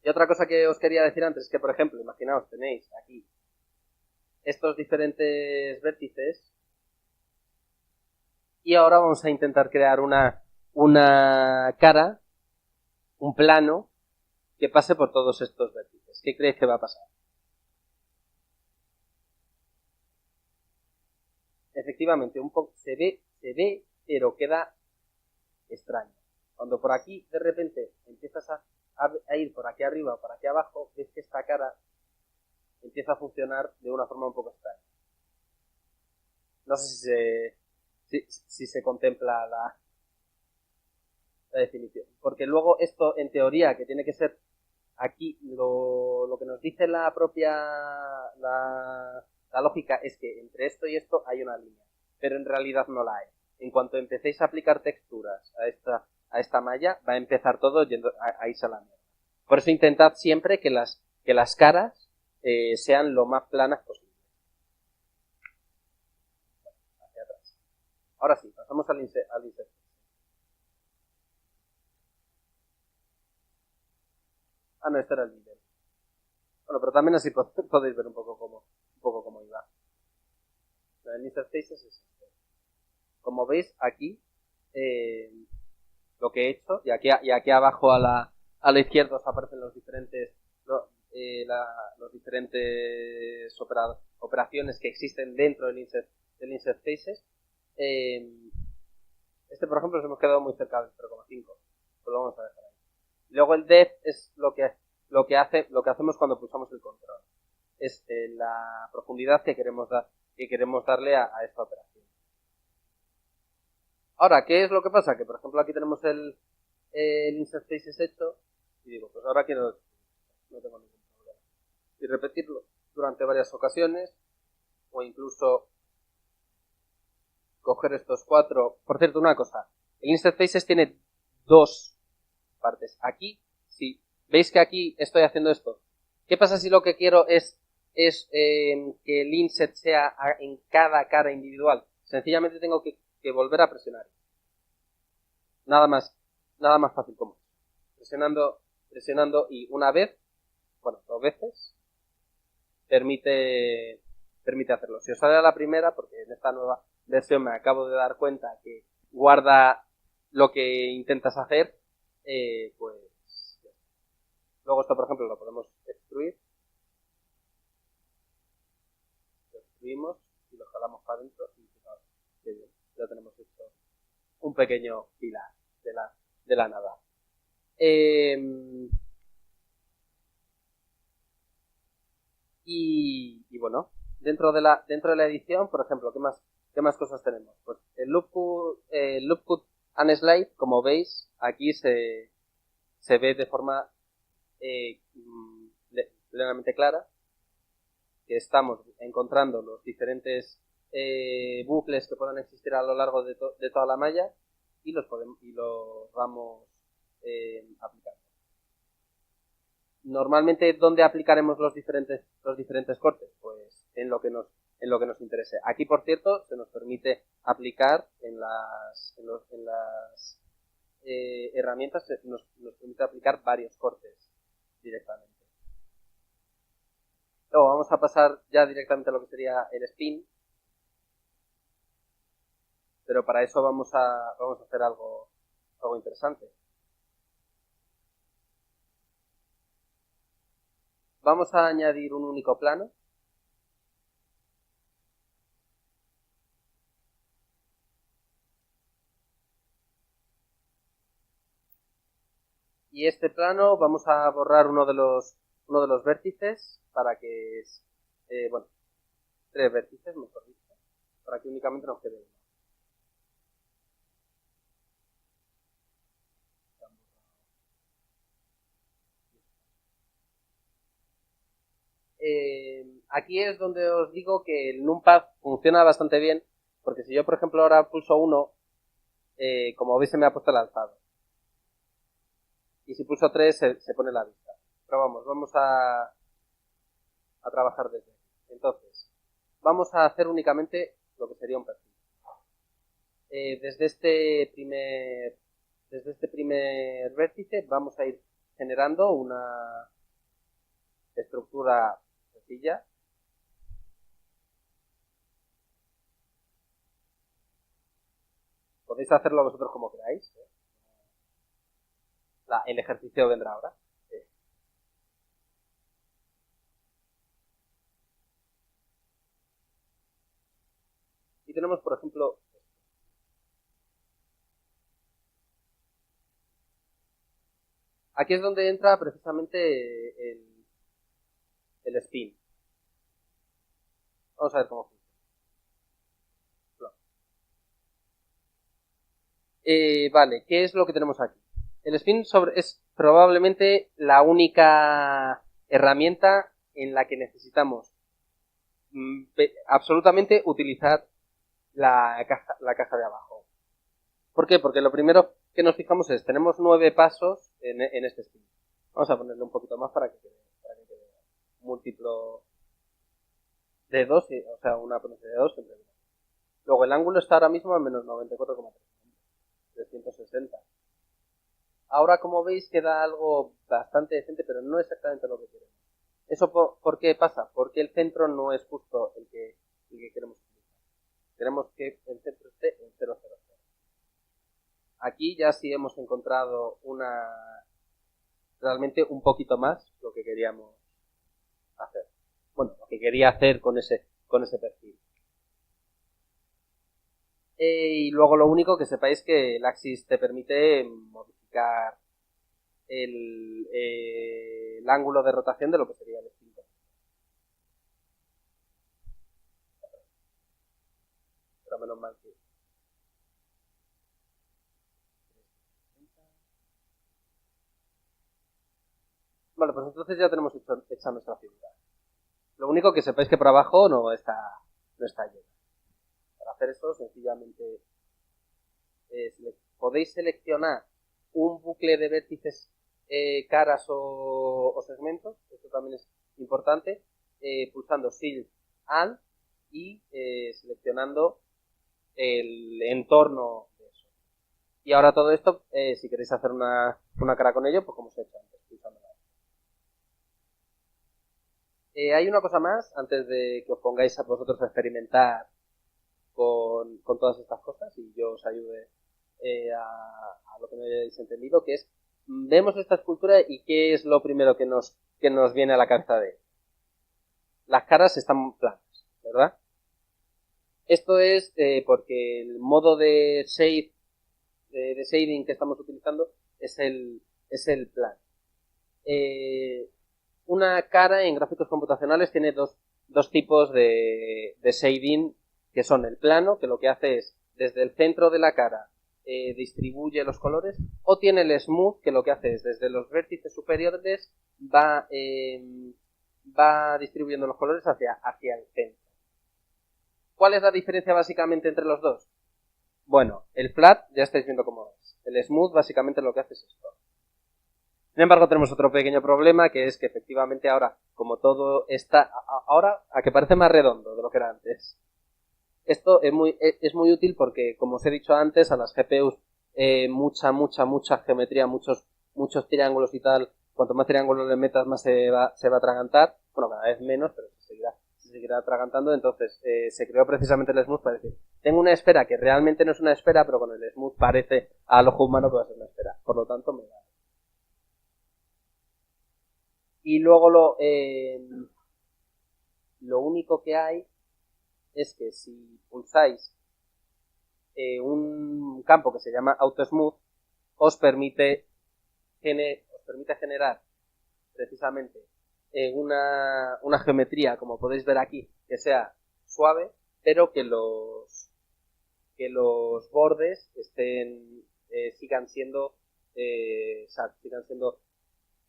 Y otra cosa que os quería decir antes es que, por ejemplo, imaginaos, tenéis aquí estos diferentes vértices y ahora vamos a intentar crear una cara, un plano que pase por todos estos vértices. ¿Qué creéis que va a pasar? Efectivamente, un poco se ve, pero queda extraño. Cuando por aquí de repente empiezas a ir por aquí arriba o por aquí abajo, ves que esta cara empieza a funcionar de una forma un poco extraña. No sé si se contempla la definición. Porque luego esto, en teoría, que tiene que ser aquí, lo que nos dice la propia la lógica es que entre esto y esto hay una línea, pero en realidad no la hay. En cuanto empecéis a aplicar texturas a esta malla, va a empezar todo yendo a irse a la mierda. Por eso intentad siempre que las caras sean lo más planas posible. Hacia atrás. Ahora sí, pasamos al insert. Ah, no, este era el nivel. Bueno, pero también así podéis ver un poco cómo iba. El insert faces es este. Como veis aquí, lo que he hecho, y aquí abajo a la izquierda os aparecen los diferentes operaciones que existen dentro del insert faces. Este, por ejemplo, nos hemos quedado muy cerca del 0,5. Pues lo vamos a dejar ahí. Luego el depth es lo que hacemos cuando pulsamos el control. Es la profundidad que queremos darle a esta operación. Ahora, ¿qué es lo que pasa? Que, por ejemplo, aquí tenemos el insert faces hecho y digo, pues ahora no tengo ningún problema. Y repetirlo durante varias ocasiones o incluso coger estos 4. Por cierto, una cosa, el insert faces tiene 2 partes. Aquí, si veis que aquí estoy haciendo esto, ¿qué pasa si lo que quiero es que el inset sea en cada cara individual? Sencillamente tengo que volver a presionar. Nada más fácil como presionando y una vez, bueno, 2 veces, permite hacerlo. Si os sale a la primera, porque en esta nueva versión me acabo de dar cuenta que guarda lo que intentas hacer, pues luego esto, por ejemplo, lo podemos extruir. Lo extruimos y lo jalamos para adentro y fijaos, qué bien, ya tenemos hecho un pequeño pilar de la nada. Y bueno, dentro de la edición, por ejemplo, ¿qué más cosas tenemos? Pues el loop cut and slide, como veis, aquí se ve de forma plenamente clara que estamos encontrando los diferentes bucles que puedan existir a lo largo de toda la malla y los vamos aplicando. Normalmente, ¿dónde aplicaremos los diferentes cortes? Pues en lo que nos interese. Aquí, por cierto, se nos permite aplicar en las herramientas, nos permite aplicar varios cortes directamente. Luego vamos a pasar ya directamente a lo que sería el spin. Pero para eso vamos a hacer algo interesante. Vamos a añadir un único plano. Y este plano vamos a borrar uno de los vértices para que bueno, 3 vértices, mejor dicho, para que únicamente nos quede uno. Aquí es donde os digo que el numpad funciona bastante bien, porque si yo, por ejemplo, ahora pulso 1, como veis se me ha puesto el alzado. Y si pulso 3 se pone la vista. Pero vamos a a trabajar desde aquí. Entonces, vamos a hacer únicamente lo que sería un perfil. Desde este primer vértice vamos a ir generando una estructura sencilla. Podéis hacerlo vosotros como queráis. El ejercicio vendrá ahora. Y tenemos, por ejemplo, aquí es donde entra precisamente el spin. Vamos a ver cómo funciona. Vale, ¿qué es lo que tenemos aquí? El spin es probablemente la única herramienta en la que necesitamos absolutamente utilizar la caja de abajo. ¿Por qué? Porque lo primero que nos fijamos es, tenemos 9 pasos en este spin. Vamos a ponerle un poquito más para que quede múltiplo de 2, o sea, una potencia de 2 siempre. Luego el ángulo está ahora mismo a menos 94,3, 360. Ahora, como veis, queda algo bastante decente, pero no exactamente lo que queremos. ¿Eso por qué pasa? Porque el centro no es justo el que queremos utilizar. Queremos que el centro esté en 0,00. Aquí ya sí hemos encontrado realmente un poquito más lo que queríamos hacer. Bueno, lo que quería hacer con ese perfil. Y luego lo único que sepáis que el Axis te permite modificar el ángulo de rotación de lo que sería el spin. Pero menos mal que... Vale, pues entonces ya tenemos hecha nuestra figura. Lo único que sepáis que por abajo no está lleno. Para hacer eso, sencillamente podéis seleccionar un bucle de vértices, caras o segmentos. Esto también es importante. Pulsando Shift Alt y seleccionando el entorno de eso. Y ahora todo esto, si queréis hacer una cara con ello, pues como os he hecho antes, pulsando hay una cosa más, antes de que os pongáis a vosotros a experimentar con todas estas cosas y yo os ayude a lo que no hayáis entendido, que es, vemos esta escultura y ¿qué es lo primero que nos viene a la cabeza de ella? Las caras están planas, ¿verdad? Esto es porque el modo de shading que estamos utilizando es el plan. Una cara en gráficos computacionales tiene dos tipos de shading, que son el plano, que lo que hace es desde el centro de la cara distribuye los colores, o tiene el smooth, que lo que hace es desde los vértices superiores va distribuyendo los colores hacia el centro. ¿Cuál es la diferencia básicamente entre los dos? Bueno, el flat ya estáis viendo cómo es. El smooth básicamente lo que hace es esto. Sin embargo, tenemos otro pequeño problema, que es que efectivamente ahora, como todo está ahora a que parece más redondo de lo que era antes. Esto es muy útil porque, como os he dicho antes, a las GPUs mucha geometría, muchos triángulos y tal. Cuanto más triángulos le metas, más se va a atragantar. Bueno, cada vez menos, pero se seguirá atragantando. Entonces, se creó precisamente el smooth para decir, tengo una esfera que realmente no es una esfera, pero con el smooth parece al ojo humano que va a ser una esfera. Por lo tanto, me da. Y luego lo único que hay es que si pulsáis un campo que se llama Auto Smooth, os permite generar precisamente una geometría, como podéis ver aquí, que sea suave, pero que los bordes sigan siendo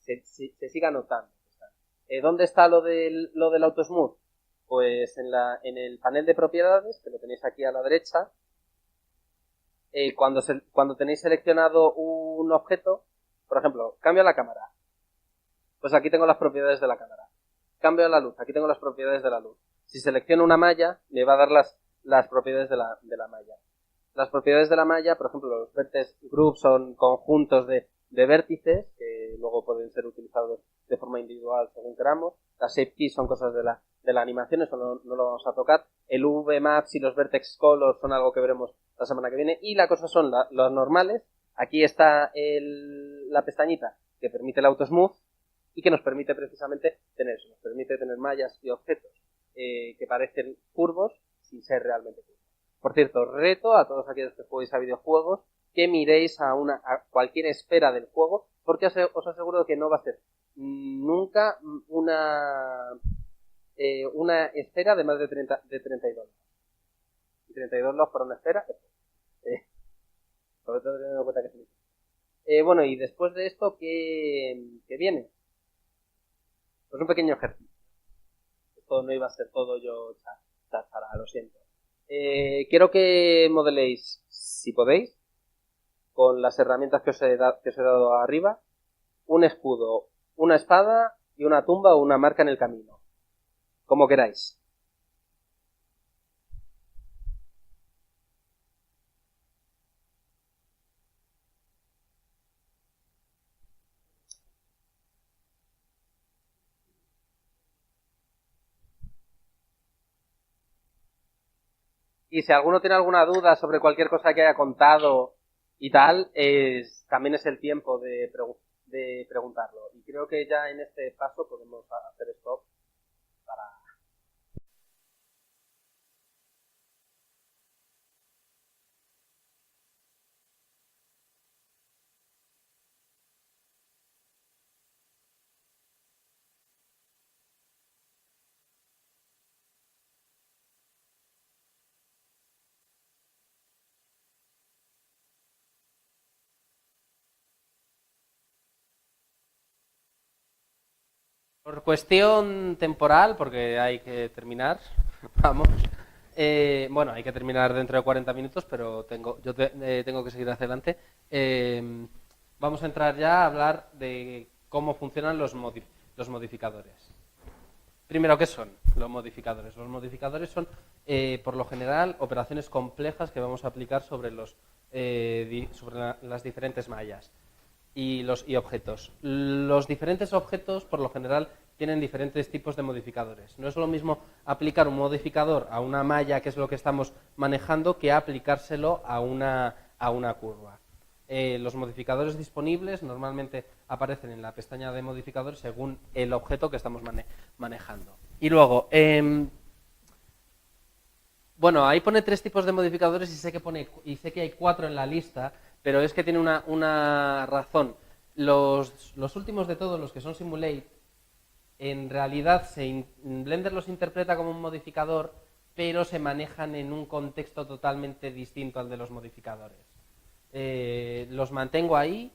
se siga notando. ¿Dónde está lo del Auto Smooth? Pues en el panel de propiedades, que lo tenéis aquí a la derecha, cuando tenéis seleccionado un objeto, por ejemplo, cambio la cámara. Pues aquí tengo las propiedades de la cámara. cambio a la luz. Aquí tengo las propiedades de la luz. Si selecciono una malla, me va a dar las propiedades de la malla. Las propiedades de la malla, por ejemplo, los vertex groups son conjuntos de vértices que luego pueden ser utilizados de forma individual según queramos. Las shape keys son cosas de la animación, eso no lo vamos a tocar. El VMaps y los vertex colors son algo que veremos la semana que viene. Y la cosa son los normales. Aquí está la pestañita que permite el auto smooth y que nos permite precisamente tener eso. Nos permite tener mallas y objetos que parecen curvos sin ser realmente curvos. Por cierto, reto a todos aquellos que juguéis a videojuegos que miréis a cualquier esfera del juego, porque os aseguro que no va a ser nunca una esfera de más de 32 LOS. Y 32 LOS para una esfera, sobre todo teniendo en cuenta que es muy bueno, y después de esto, ¿qué viene? Pues un pequeño ejercicio. Esto no iba a ser todo yo chachara, lo siento. Quiero que modeléis, si podéis, con las herramientas que os he dado arriba, un escudo, una espada y una tumba o una marca en el camino. Como queráis. Y si alguno tiene alguna duda sobre cualquier cosa que haya contado y tal, también es el tiempo de preguntarlo. Y creo que ya en este paso podemos hacer stop para... Por cuestión temporal, porque hay que terminar, vamos. Bueno, hay que terminar dentro de 40 minutos, pero tengo que seguir hacia adelante. Vamos a entrar ya a hablar de cómo funcionan los modificadores. Primero, ¿qué son los modificadores? Los modificadores son, por lo general, operaciones complejas que vamos a aplicar sobre las diferentes mallas y objetos. Los diferentes objetos, por lo general, tienen diferentes tipos de modificadores. No es lo mismo aplicar un modificador a una malla, que es lo que estamos manejando, que aplicárselo a una curva. Los modificadores disponibles normalmente aparecen en la pestaña de modificadores según el objeto que estamos manejando. Y luego, bueno, ahí pone 3 tipos de modificadores y sé que hay 4 en la lista, pero es que tiene una razón. Los últimos de todos, los que son Simulate, en realidad Blender los interpreta como un modificador, pero se manejan en un contexto totalmente distinto al de los modificadores. Los mantengo ahí.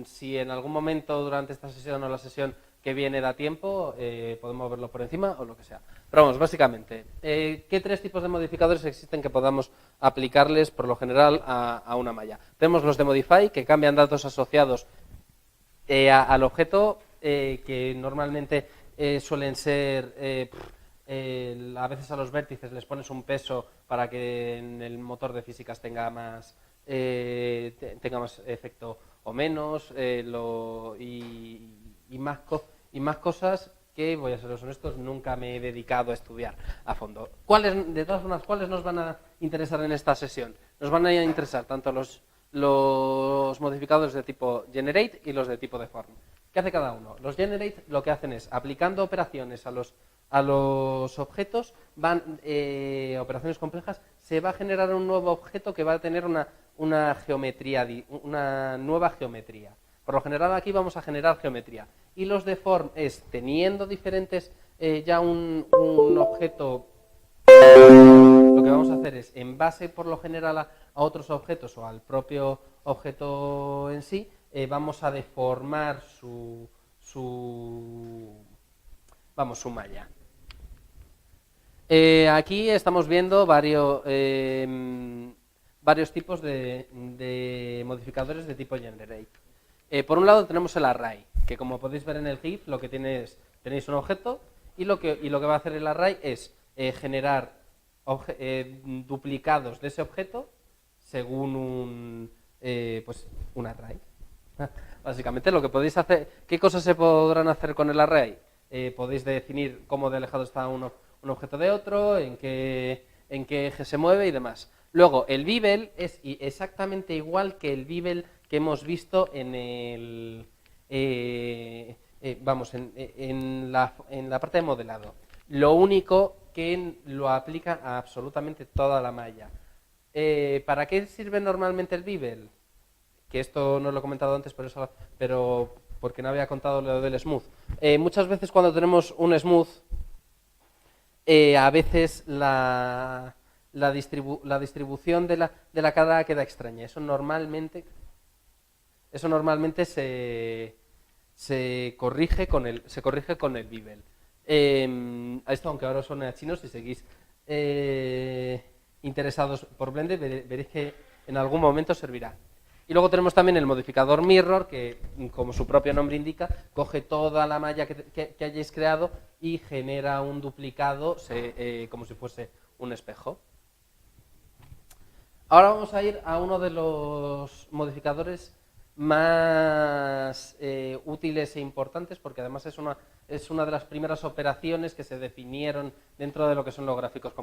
Si en algún momento durante esta sesión o la sesión que viene da tiempo, podemos verlo por encima o lo que sea. Pero vamos, básicamente, ¿qué 3 tipos de modificadores existen que podamos aplicarles por lo general a una malla? Tenemos los de Modify, que cambian datos asociados al objeto, que normalmente suelen ser... a veces a los vértices les pones un peso para que en el motor de físicas tenga más efecto o menos, y más cosas que, voy a seros honestos, nunca me he dedicado a estudiar a fondo. De todas formas, ¿cuáles nos van a interesar en esta sesión? Nos van a interesar tanto los modificadores de tipo Generate y los de tipo Deform. ¿Qué hace cada uno? Los Generate lo que hacen es, aplicando operaciones a los objetos, operaciones complejas, se va a generar un nuevo objeto que va a tener una nueva geometría. Por lo general aquí vamos a generar geometría. Y los Deform es, teniendo diferentes, ya un objeto, lo que vamos a hacer es, en base por lo general a otros objetos o al propio objeto en sí, vamos a deformar su malla. Aquí estamos viendo varios tipos de modificadores de tipo Generate. Por un lado tenemos el Array, que como podéis ver en el GIF, lo que tiene es Tenéis un objeto y lo que va a hacer el array es generar duplicados de ese objeto según un array. Básicamente lo que podéis hacer, ¿qué cosas se podrán hacer con el array? Podéis definir cómo de alejado está un objeto de otro, en qué eje se mueve y demás. Luego, el Bibel es exactamente igual que el Bibel que hemos visto en el en la parte de modelado. Lo único que lo aplica a absolutamente toda la malla. ¿Para qué sirve normalmente el Bibel? Que esto no lo he comentado antes, pero porque no había contado lo del smooth. Muchas veces cuando tenemos un smooth, a veces la distribución de la cara queda extraña. Eso normalmente se corrige con el Bibel. Esto, aunque ahora suene a chino, si seguís interesados por Blender, veréis que en algún momento servirá. Y luego tenemos también el modificador Mirror, que, como su propio nombre indica, coge toda la malla que hayáis creado y genera un duplicado como si fuese un espejo. Ahora vamos a ir a uno de los modificadores más útiles e importantes, porque además es una de las primeras operaciones que se definieron dentro de lo que son los gráficos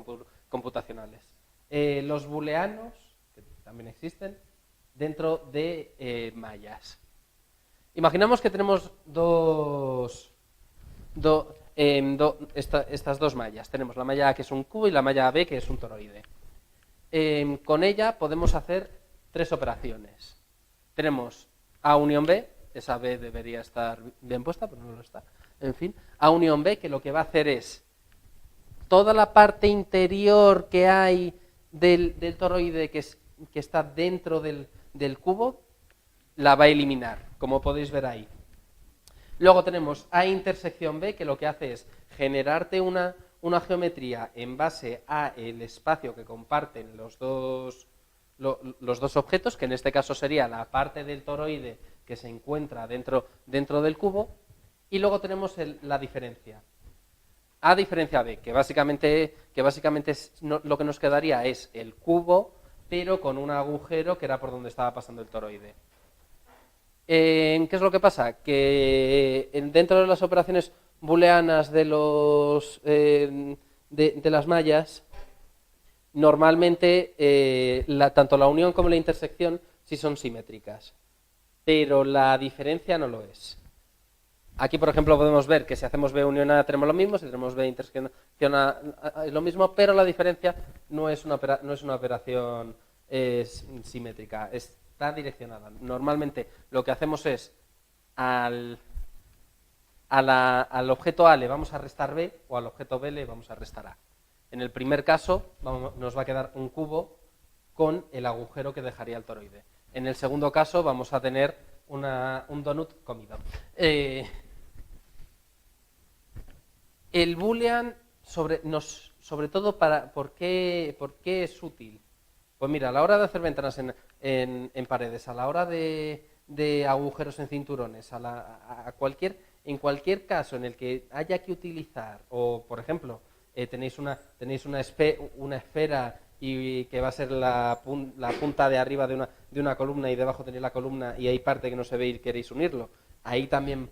computacionales. Los booleanos, que también existen, dentro de mallas. Imaginamos que tenemos estas dos mallas. Tenemos la malla A, que es un cubo, y la malla B, que es un toroide. Con ella podemos hacer tres operaciones. Tenemos A unión B, esa B debería estar bien puesta, pero no lo está. En fin, A unión B, que lo que va a hacer es toda la parte interior que hay del toroide que está dentro del cubo, la va a eliminar, como podéis ver ahí. Luego tenemos A intersección B, que lo que hace es generarte una geometría en base a el espacio que comparten los dos objetos, que en este caso sería la parte del toroide que se encuentra dentro del cubo, y luego tenemos la diferencia. A diferencia B, que básicamente lo que nos quedaría es el cubo, pero con un agujero que era por donde estaba pasando el toroide. ¿Qué es lo que pasa? Que dentro de las operaciones booleanas de las mallas, normalmente tanto la unión como la intersección sí son simétricas, pero la diferencia no lo es. Aquí, por ejemplo, podemos ver que si hacemos B unión A tenemos lo mismo, si tenemos B intersección A es lo mismo, pero la diferencia no es una operación simétrica, está direccionada. Normalmente lo que hacemos es al objeto A le vamos a restar B, o al objeto B le vamos a restar A. En el primer caso nos va a quedar un cubo con el agujero que dejaría el toroide. En el segundo caso vamos a tener un donut comido. El boolean, sobre todo, ¿por qué es útil? Pues mira, a la hora de hacer ventanas en paredes, a la hora de agujeros en cinturones, en cualquier caso en el que haya que utilizar, o por ejemplo, tenéis una esfera y que va a ser la punta de arriba de una columna, y debajo tenéis la columna y hay parte que no se ve y queréis unirlo, ahí también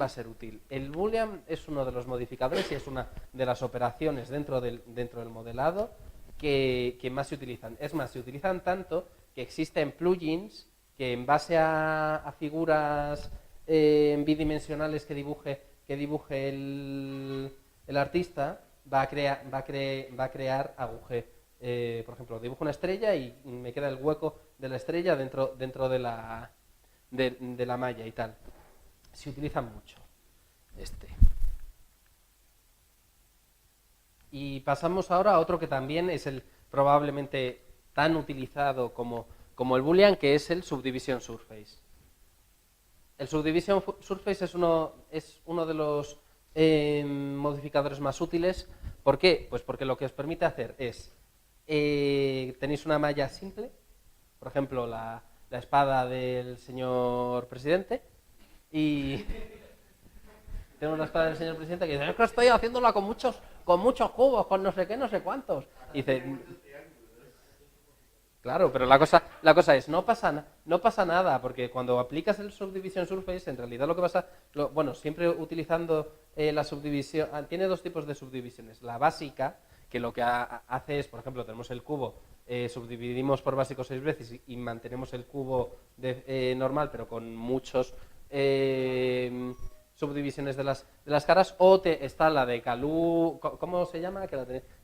va a ser útil. El boolean es uno de los modificadores y es una de las operaciones dentro del modelado que más se utilizan. Es más, se utilizan tanto que existen plugins que, en base a figuras bidimensionales que dibuje el artista, va a crear agujeros. Por ejemplo, dibujo una estrella y me queda el hueco de la estrella dentro de la malla y tal. Se utiliza mucho Y pasamos ahora a otro que también es probablemente tan utilizado como el boolean, que es el subdivision surface. El subdivision surface es uno de los modificadores más útiles. ¿Por qué? Pues porque lo que os permite hacer es, tenéis una malla simple, por ejemplo la espada del señor presidente, y tenemos la espada del señor presidente que dice, es que estoy haciéndola con muchos cubos, con no sé qué, no sé cuántos. Y dice, claro, pero la cosa es, no pasa nada, porque cuando aplicas el Subdivision Surface, en realidad lo que pasa, bueno, siempre utilizando la subdivisión, tiene dos tipos de subdivisiones. La básica, que lo que hace es, por ejemplo, tenemos el cubo, subdividimos por básico 6 veces y mantenemos el cubo normal, pero con muchos subdivisiones de las caras, o está la de Calú, ¿cómo se llama?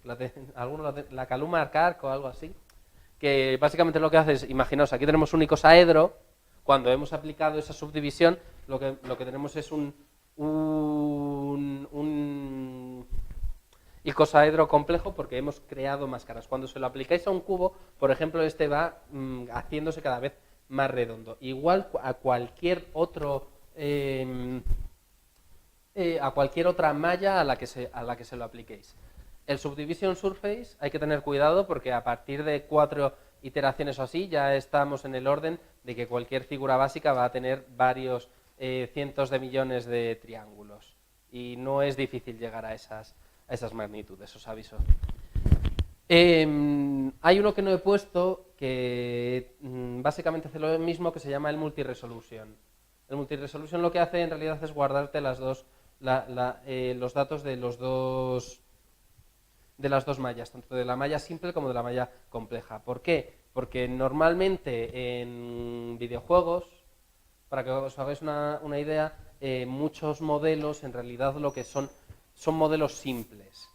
La Calú Marcar o algo así, que básicamente lo que hace es, imaginaos, aquí tenemos un icosaedro, cuando hemos aplicado esa subdivisión, lo que tenemos es un icosaedro complejo porque hemos creado más caras. Cuando se lo aplicáis a un cubo, por ejemplo, este va haciéndose cada vez más redondo. Igual a cualquier otro a cualquier otra malla a la que se lo apliquéis. El Subdivision Surface hay que tener cuidado porque a partir de 4 iteraciones o así ya estamos en el orden de que cualquier figura básica va a tener varios cientos de millones de triángulos y no es difícil llegar a esas magnitudes, os aviso. Hay uno que no he puesto que básicamente hace lo mismo, que se llama el Multi-Resolution. El Multi-Resolution lo que hace en realidad es guardarte los datos de las dos mallas, tanto de la malla simple como de la malla compleja. ¿Por qué? Porque normalmente en videojuegos, para que os hagáis una idea, muchos modelos en realidad lo que son modelos simples.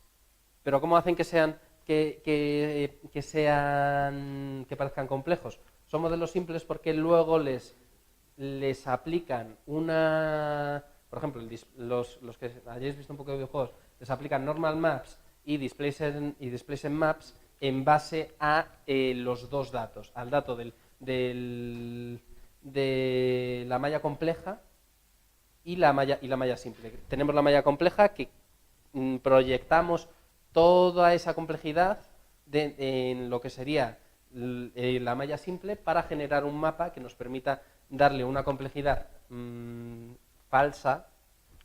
Pero ¿cómo hacen que parezcan complejos? Son modelos simples porque luego les aplican por ejemplo, los que hayáis visto un poco de videojuegos, les aplican normal maps y displacement maps en base a los dos datos, al dato de la malla compleja y la malla simple. Tenemos la malla compleja que proyectamos toda esa complejidad en lo que sería la malla simple para generar un mapa que nos permita darle una complejidad falsa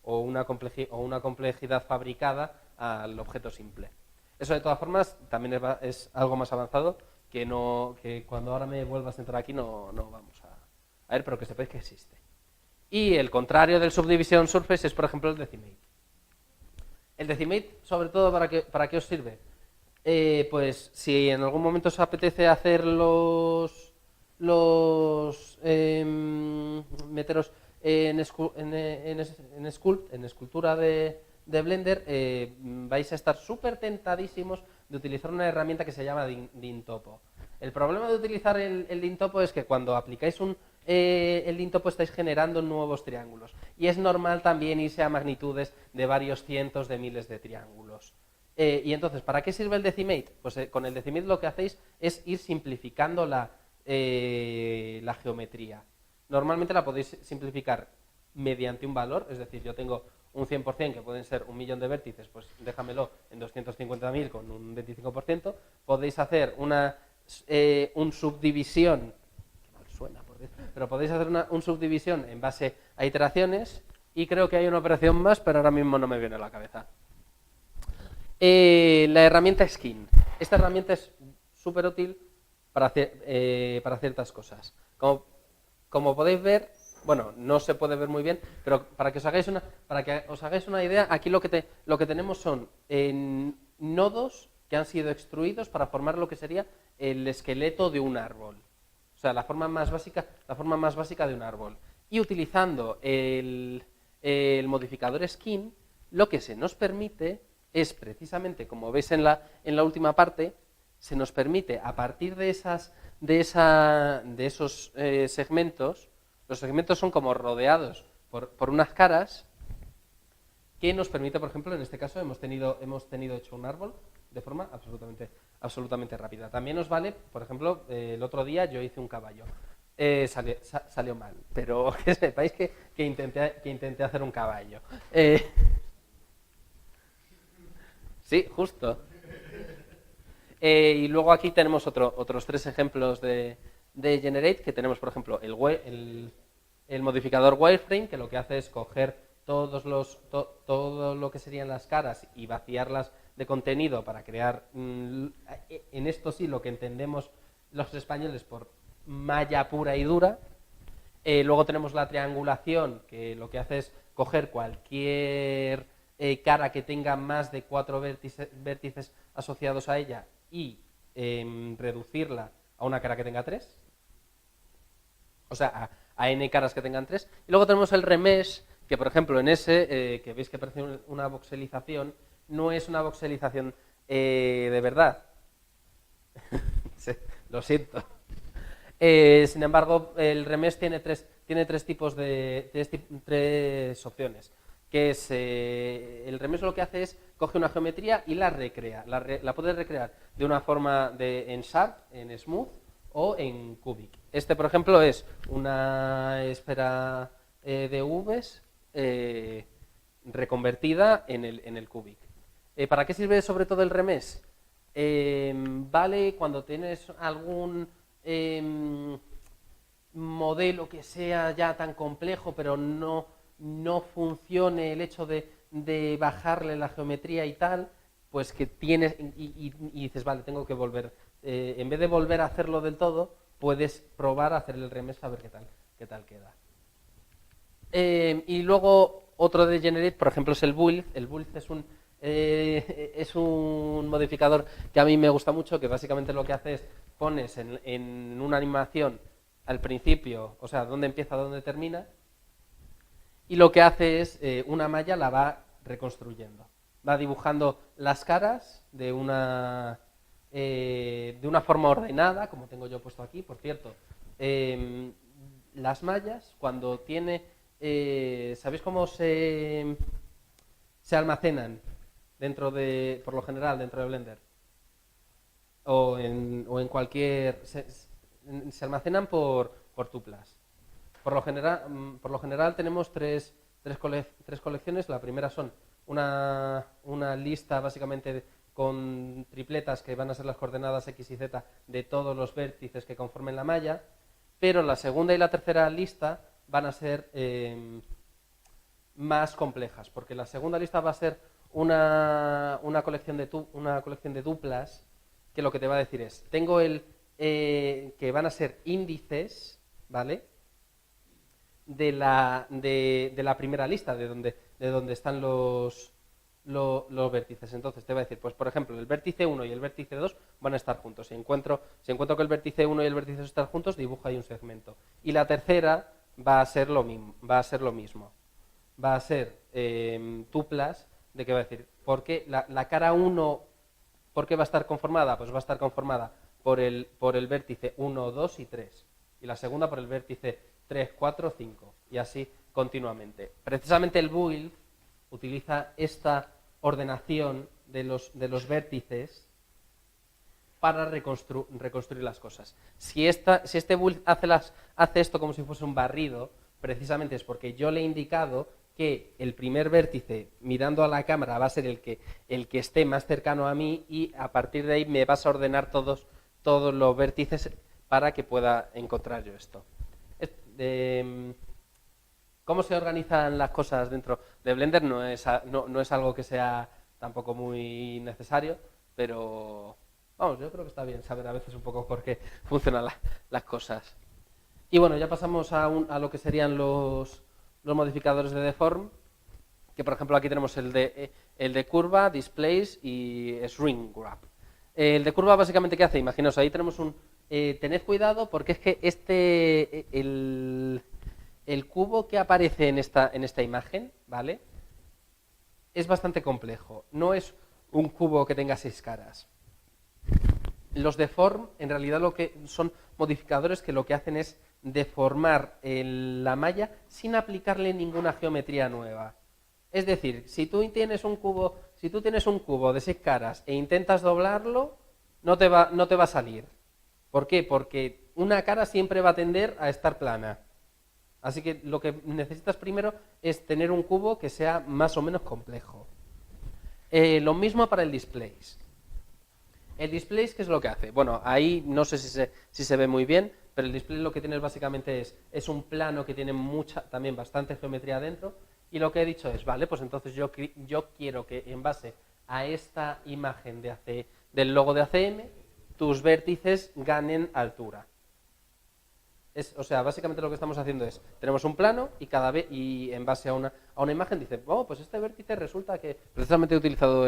o una complejidad fabricada al objeto simple. Eso de todas formas también es algo más avanzado que cuando ahora me vuelvas a entrar aquí no vamos a ver, pero que sepáis que existe. Y el contrario del Subdivision Surface es, por ejemplo, el Decimate. El Decimate, sobre todo, ¿para qué os sirve? Pues si en algún momento os apetece hacer meteros en escultura de Blender, vais a estar súper tentadísimos de utilizar una herramienta que se llama Dintopo. El problema de utilizar el Dintopo es que cuando aplicáis el Dintopo estáis generando nuevos triángulos y es normal también irse a magnitudes de varios cientos de miles de triángulos. Y entonces, ¿para qué sirve el Decimate? Pues con el Decimate lo que hacéis es ir simplificando la geometría. Normalmente la podéis simplificar mediante un valor, es decir, yo tengo un 100% que pueden ser 1.000.000 de vértices, pues déjamelo en 250.000 con un 25%. Podéis hacer un subdivisión, que mal suena, por Dios, pero podéis hacer un subdivisión en base a iteraciones y creo que hay una operación más, pero ahora mismo no me viene a la cabeza. La herramienta Skin. Esta herramienta es súper útil para ciertas cosas. Como podéis ver, bueno, no se puede ver muy bien, pero para que os hagáis una idea, aquí lo que tenemos son nodos que han sido extruidos para formar lo que sería el esqueleto de un árbol. O sea, la forma más básica de un árbol. Y utilizando el modificador Skin, lo que se nos permite es precisamente, como veis en la última parte, se nos permite a partir de esos segmentos, los segmentos son como rodeados por unas caras que nos permite, por ejemplo, en este caso hemos tenido hecho un árbol de forma absolutamente rápida. También nos vale, por ejemplo, el otro día yo hice un caballo. Salió mal, pero que sepáis que intenté hacer un caballo. Sí, justo. Y luego aquí tenemos otros 3 ejemplos de Generate, que tenemos, por ejemplo, el modificador wireframe, que lo que hace es coger todo lo que serían las caras y vaciarlas de contenido para crear, en esto sí, lo que entendemos los españoles por malla pura y dura. Luego tenemos la triangulación, que lo que hace es coger cualquier cara que tenga más de 4 vértices asociados a ella y reducirla a una cara que tenga 3. O sea, a n caras que tengan 3. Y luego tenemos el remesh, que por ejemplo en ese, que veis que parece una voxelización, no es una voxelización de verdad. Lo siento. Sin embargo, el remesh tiene tres tipos de tres opciones. Que es el remesh lo que hace es coge una geometría y la recrea. La puede recrear de una forma en Sharp, en Smooth o en Cubic. Este, por ejemplo, es una esfera de Vs reconvertida en el Cubic. ¿Para qué sirve sobre todo el remesh? Vale cuando tienes algún modelo que sea ya tan complejo, pero no funcione el hecho de bajarle la geometría y tal, pues que tienes y dices, vale, tengo que volver. En vez de volver a hacerlo del todo, puedes probar a hacer el remesh a ver qué tal queda. Y luego otro de Generate, por ejemplo, es el Build. El Build es un modificador que a mí me gusta mucho, que básicamente lo que hace es pones en una animación al principio, o sea, dónde empieza, dónde termina, y lo que hace es una malla la va reconstruyendo. Va dibujando las caras de una forma ordenada, como tengo yo puesto aquí, por cierto. Las mallas, cuando tiene... ¿sabéis cómo se almacenan por lo general, dentro de Blender? O en cualquier... Se almacenan por tuplas. Por lo general tenemos tres colecciones. La primera son una lista básicamente con tripletas que van a ser las coordenadas X y Z de todos los vértices que conformen la malla, pero la segunda y la tercera lista van a ser más complejas, porque la segunda lista va a ser una colección de duplas, que lo que te va a decir es, tengo que van a ser índices, ¿vale?, de la primera lista, de donde están los vértices. Entonces te va a decir, pues por ejemplo, el vértice 1 y el vértice 2 van a estar juntos. Si encuentro que el vértice 1 y el vértice 2 están juntos, dibujo ahí un segmento. Y la tercera va a ser lo mismo. Va a ser tuplas, de que va a decir, ¿por qué la cara 1, por qué va a estar conformada? Pues va a estar conformada por el vértice 1, 2 y 3. Y la segunda por el vértice 3, 4, 5. Y así continuamente. Precisamente el Build utiliza esta ordenación de los vértices para reconstruir las cosas. Si este Build hace esto como si fuese un barrido, precisamente es porque yo le he indicado que el primer vértice, mirando a la cámara, va a ser el que esté más cercano a mí, y a partir de ahí me vas a ordenar todos los vértices para que pueda encontrar yo esto. ¿Cómo se organizan las cosas dentro de Blender? No es algo que sea tampoco muy necesario, pero vamos, yo creo que está bien saber a veces un poco por qué funcionan las cosas. Y bueno, ya pasamos a lo que serían los modificadores de deform, que por ejemplo aquí tenemos el de curva, displace y shrink wrap. El de curva básicamente, ¿qué hace? Imaginaos, ahí tenemos tened cuidado porque es que el cubo que aparece en esta imagen, ¿vale?, es bastante complejo. No es un cubo que tenga 6 caras. Los deform en realidad lo que son modificadores que lo que hacen es deformar la malla sin aplicarle ninguna geometría nueva. Es decir, si tú tienes un cubo de 6 caras e intentas doblarlo, no te va a salir. ¿Por qué? Porque una cara siempre va a tender a estar plana. Así que lo que necesitas primero es tener un cubo que sea más o menos complejo. Lo mismo para el displace. El displace, ¿qué es lo que hace? Bueno, ahí no sé si se ve muy bien, pero el display lo que tienes básicamente es un plano que tiene bastante geometría dentro, Y lo que he dicho es, vale, pues entonces yo quiero que en base a esta imagen del logo de ACM, tus vértices ganen altura. O sea, básicamente lo que estamos haciendo es, tenemos un plano y cada vez, y en base a una imagen dice, oh, pues este vértice resulta que, precisamente he utilizado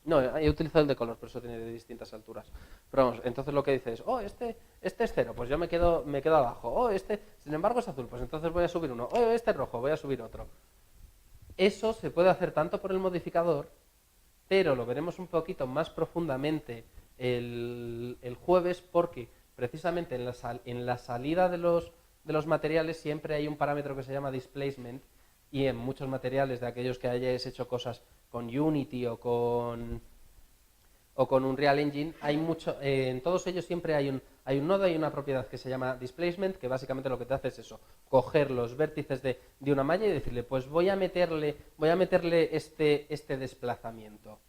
no, he utilizado el de color, pero eso tiene de distintas alturas. Pero vamos, entonces lo que dice es, oh, este es 0, pues yo me quedo abajo. Oh, este, sin embargo, es azul, pues entonces voy a subir uno. Oh, este es rojo, voy a subir otro. Eso se puede hacer tanto por el modificador, pero lo veremos un poquito más profundamente el jueves, porque precisamente en la salida de los materiales siempre hay un parámetro que se llama displacement, y en muchos materiales de aquellos que hayáis hecho cosas con Unity o con Unreal Engine, en todos ellos siempre hay un nodo y una propiedad que se llama displacement, que básicamente lo que te hace es eso, coger los vértices de una malla y decirle, pues voy a meterle este desplazamiento,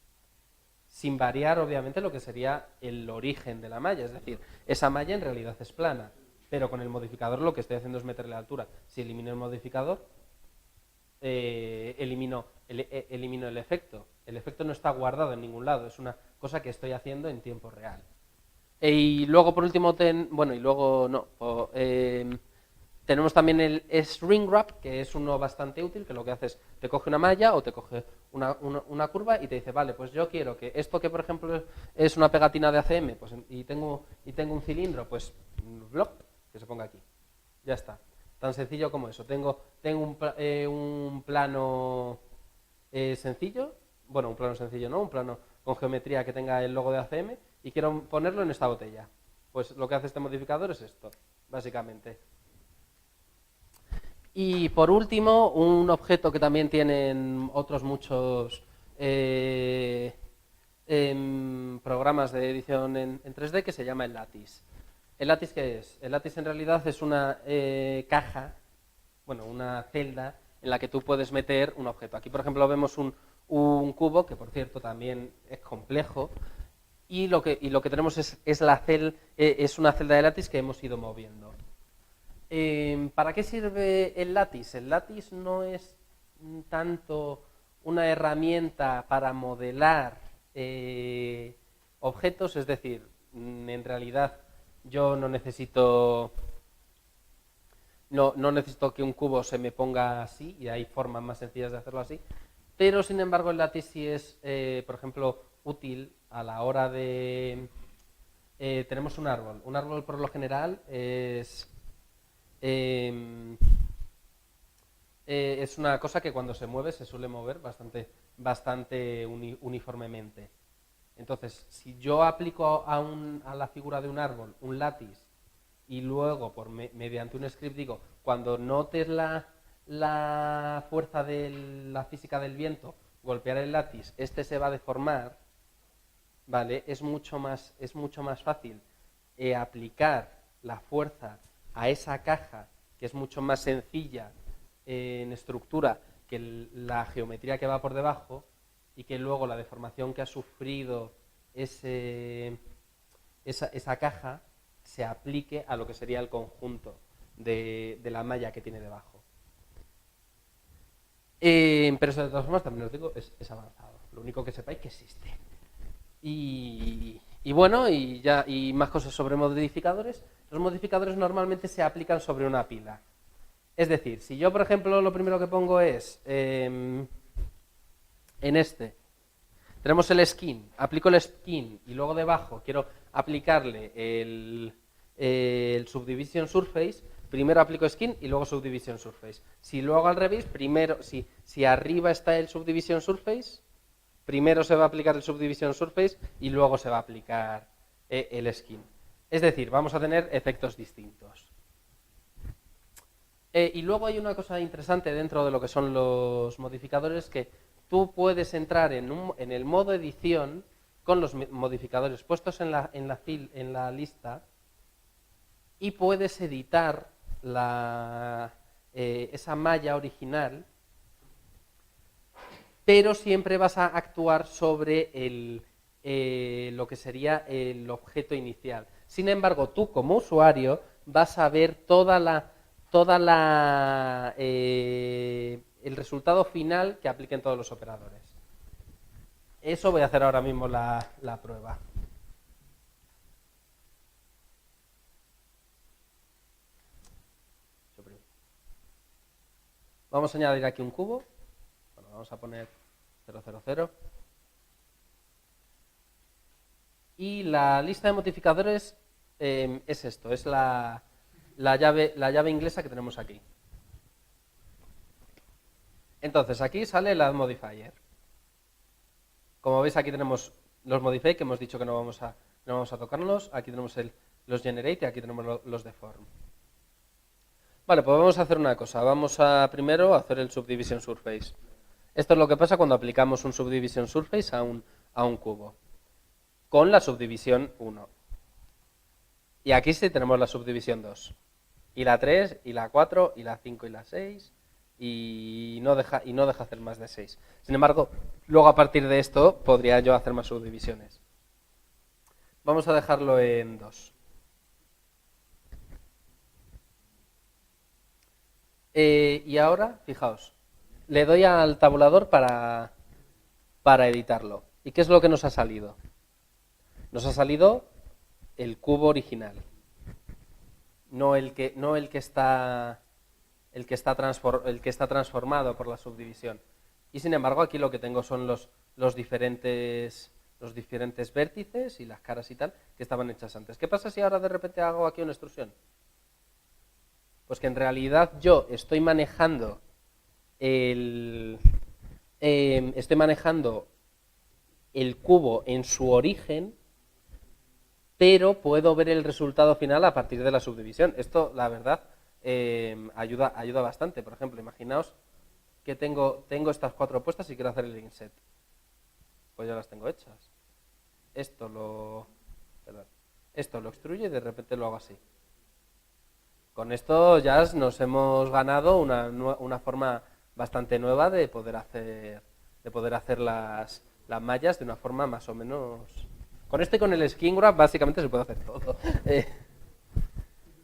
sin variar obviamente lo que sería el origen de la malla, es decir, esa malla en realidad es plana, pero con el modificador lo que estoy haciendo es meterle altura. Si elimino el modificador, elimino el efecto. El efecto no está guardado en ningún lado, es una cosa que estoy haciendo en tiempo real. Y luego, por último, tenemos también el Shrink Wrap, que es uno bastante útil, que lo que hace es, te coge una malla o te coge una curva y te dice, vale, pues yo quiero que esto que, por ejemplo, es una pegatina de ACM, pues, y tengo un cilindro, pues, blop, que se ponga aquí. Ya está. Tan sencillo como eso. Tengo un plano sencillo, bueno, un plano sencillo no, un plano con geometría que tenga el logo de ACM y quiero ponerlo en esta botella. Pues lo que hace este modificador es esto, básicamente. Y por último, un objeto que también tienen otros muchos programas de edición en 3D, que se llama el Lattice. ¿El Lattice qué es? El Lattice en realidad es una caja, bueno, una celda en la que tú puedes meter un objeto. Aquí, por ejemplo, vemos un cubo, que por cierto también es complejo, y lo que tenemos es una celda de Lattice que hemos ido moviendo. ¿Para qué sirve el Lattice? El Lattice no es tanto una herramienta para modelar objetos, es decir, en realidad yo no necesito que un cubo se me ponga así, y hay formas más sencillas de hacerlo así, pero sin embargo el Lattice sí es, por ejemplo, útil a la hora de... tenemos un árbol. Un árbol por lo general es una cosa que cuando se mueve se suele mover bastante uniformemente. Entonces, si yo aplico a la figura de un árbol un Lattice y luego mediante un script digo, cuando notes la fuerza de la física del viento golpear el Lattice, este se va a deformar, ¿vale? Es mucho más fácil aplicar la fuerza a esa caja, que es mucho más sencilla en estructura que la geometría que va por debajo, y que luego la deformación que ha sufrido esa caja se aplique a lo que sería el conjunto de la malla que tiene debajo. Pero eso de todas formas, también os digo, es avanzado. Lo único que sepáis que existe. Y bueno, y más cosas sobre modificadores. Los modificadores normalmente se aplican sobre una pila. Es decir, si yo, por ejemplo, lo primero que pongo es en tenemos el skin, aplico el skin y luego debajo quiero aplicarle el subdivision surface, primero aplico skin y luego subdivision surface. Si lo hago al revés, primero, si arriba está el subdivision surface, primero se va a aplicar el subdivision surface y luego se va a aplicar el skin. Es decir, vamos a tener efectos distintos. Y luego hay una cosa interesante dentro de lo que son los modificadores, que tú puedes entrar en el modo edición con los modificadores puestos en la lista, y puedes editar esa malla original, pero siempre vas a actuar sobre lo que sería el objeto inicial. Sin embargo, tú como usuario vas a ver toda el resultado final que apliquen todos los operadores. Eso voy a hacer ahora mismo la prueba. Vamos a añadir aquí un cubo. Bueno, vamos a poner 000. Y la lista de modificadores es esto, es la llave inglesa que tenemos aquí. Entonces, aquí sale el add modifier. Como veis, aquí tenemos los modify, que hemos dicho que no vamos a tocarlos. Aquí tenemos los generate y aquí tenemos los deform. Vale, pues vamos a hacer una cosa. Vamos a primero hacer el subdivision surface. Esto es lo que pasa cuando aplicamos un subdivision surface a un cubo. Con la subdivisión 1. Y aquí sí tenemos la subdivisión 2. Y la 3, y la 4, y la 5 y la 6. Y no deja hacer más de 6. Sin embargo, luego a partir de esto podría yo hacer más subdivisiones. Vamos a dejarlo en 2. Y ahora, fijaos, le doy al tabulador para editarlo. ¿Y qué es lo que nos ha salido? Nos ha salido el cubo original, no el que está transformado por la subdivisión. Y sin embargo, aquí lo que tengo son los diferentes vértices y las caras y tal que estaban hechas antes. ¿Qué pasa si ahora de repente hago aquí una extrusión? Pues que en realidad yo estoy manejando el cubo en su origen, pero puedo ver el resultado final a partir de la subdivisión. Esto, la verdad, ayuda bastante. Por ejemplo, imaginaos que tengo estas 4 puestas y quiero hacer el inset. Pues ya las tengo hechas. Esto lo extruyo y de repente lo hago así. Con esto ya nos hemos ganado una forma bastante nueva de poder hacer las mallas de una forma más o menos... Con esto y con el skin grab básicamente se puede hacer todo.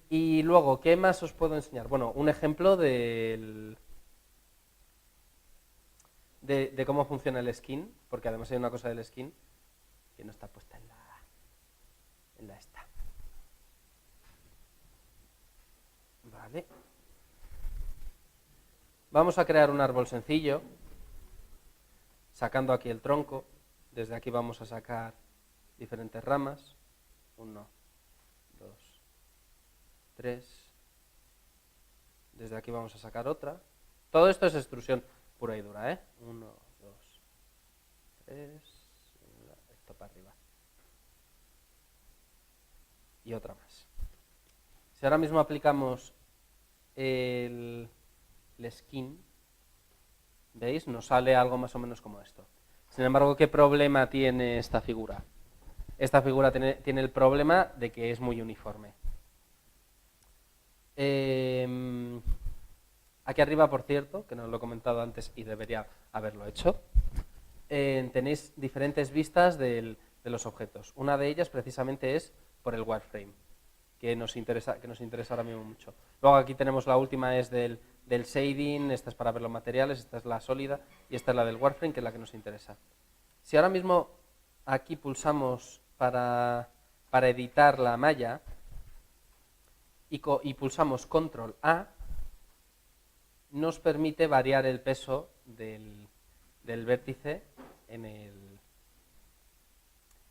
Y luego, ¿qué más os puedo enseñar? Bueno, un ejemplo de cómo funciona el skin, porque además hay una cosa del skin que no está puesta en la esta. Vale. Vamos a crear un árbol sencillo, sacando aquí el tronco. Desde aquí vamos a sacar diferentes ramas. 1, 2, 3. Desde aquí vamos a sacar otra. Todo esto es extrusión pura y dura, ¿eh? 1, 2, 3. Esto para arriba. Y otra más. Si ahora mismo aplicamos el skin, ¿veis? Nos sale algo más o menos como esto. Sin embargo, ¿qué problema tiene esta figura? Esta figura tiene el problema de que es muy uniforme. Aquí arriba, por cierto, que no lo he comentado antes y debería haberlo hecho, tenéis diferentes vistas de los objetos. Una de ellas precisamente es por el wireframe, que nos interesa ahora mismo mucho. Luego aquí tenemos la última, es del shading, esta es para ver los materiales, esta es la sólida y esta es la del wireframe, que es la que nos interesa. Si ahora mismo aquí pulsamos para editar la malla y pulsamos Control A, nos permite variar el peso del vértice en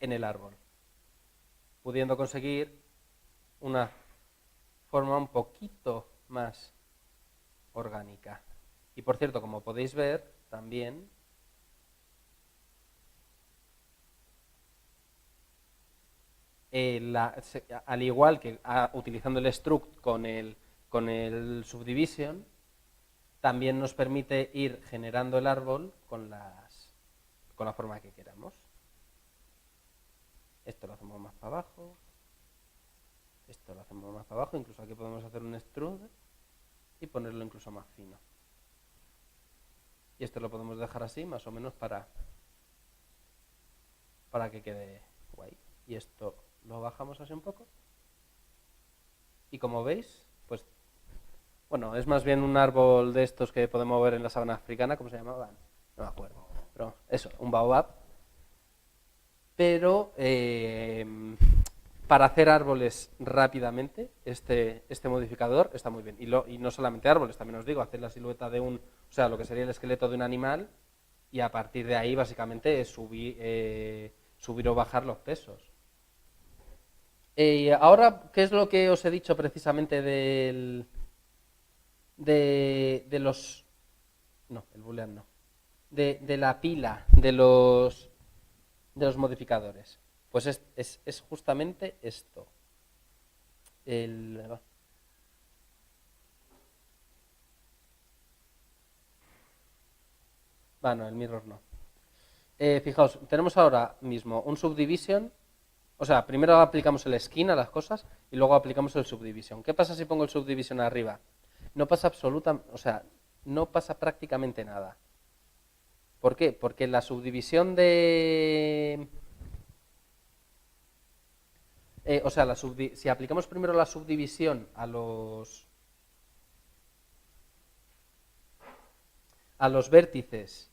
el árbol, pudiendo conseguir una forma un poquito más orgánica. Y por cierto, como podéis ver, también al igual que utilizando el struct con el subdivision, también nos permite ir generando el árbol con la forma que queramos. Esto lo hacemos más para abajo. Esto lo hacemos más para abajo. Incluso aquí podemos hacer un extrude y ponerlo incluso más fino. Y esto lo podemos dejar así, más o menos, para que quede guay. Y esto lo bajamos así un poco. Y como veis, pues Bueno, es más bien un árbol de estos que podemos ver en la sabana africana, ¿cómo se llamaban? No me acuerdo. Pero eso, un baobab. Pero para hacer árboles rápidamente, este modificador está muy bien. Y no solamente árboles, también os digo, hacer la silueta de o sea, lo que sería el esqueleto de un animal, y a partir de ahí, básicamente, es subir o bajar los pesos. Ahora, ¿qué es lo que os he dicho precisamente de los... No, el boolean no. De la pila de los modificadores? Pues es justamente esto. No, el mirror no. Fijaos, tenemos ahora mismo un subdivision. O sea, primero aplicamos el skin a las cosas y luego aplicamos el subdivision. ¿Qué pasa si pongo el subdivision arriba? No pasa no pasa prácticamente nada. ¿Por qué? Porque la subdivisión o sea, si aplicamos primero la subdivisión a los vértices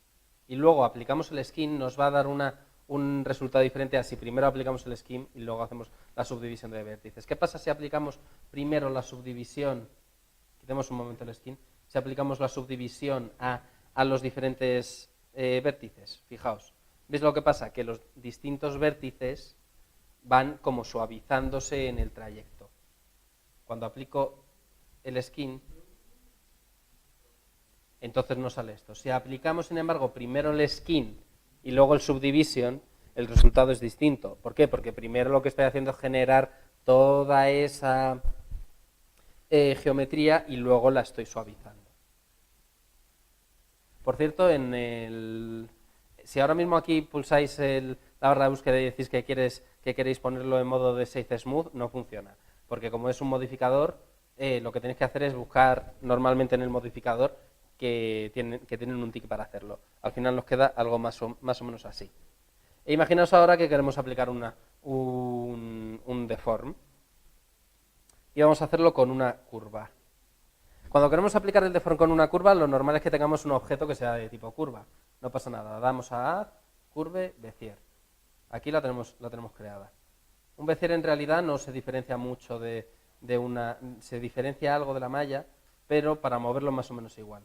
y luego aplicamos el skin, nos va a dar un resultado diferente a si primero aplicamos el skin y luego hacemos la subdivisión de vértices. ¿Qué pasa si aplicamos primero la subdivisión? Quitemos un momento el skin. Si aplicamos la subdivisión a los diferentes vértices, fijaos. ¿Veis lo que pasa? Que los distintos vértices van como suavizándose en el trayecto. Cuando aplico el skin, entonces no sale esto. Si aplicamos, sin embargo, primero el skin y luego el subdivision, el resultado es distinto. ¿Por qué? Porque primero lo que estoy haciendo es generar toda esa geometría y luego la estoy suavizando. Por cierto, si ahora mismo aquí pulsáis la barra de búsqueda y decís que queréis ponerlo en modo de Safe Smooth, no funciona. Porque como es un modificador, lo que tenéis que hacer es buscar normalmente en el modificador que tienen un tick para hacerlo. Al final nos queda algo más o menos así. E imaginaos ahora que queremos aplicar un deform. Y vamos a hacerlo con una curva. Cuando queremos aplicar el deform con una curva, lo normal es que tengamos un objeto que sea de tipo curva. No pasa nada, damos a Add, Curve, Bezier. Aquí la tenemos creada. Un Bezier en realidad no se diferencia mucho se diferencia algo de la malla, pero para moverlo más o menos igual.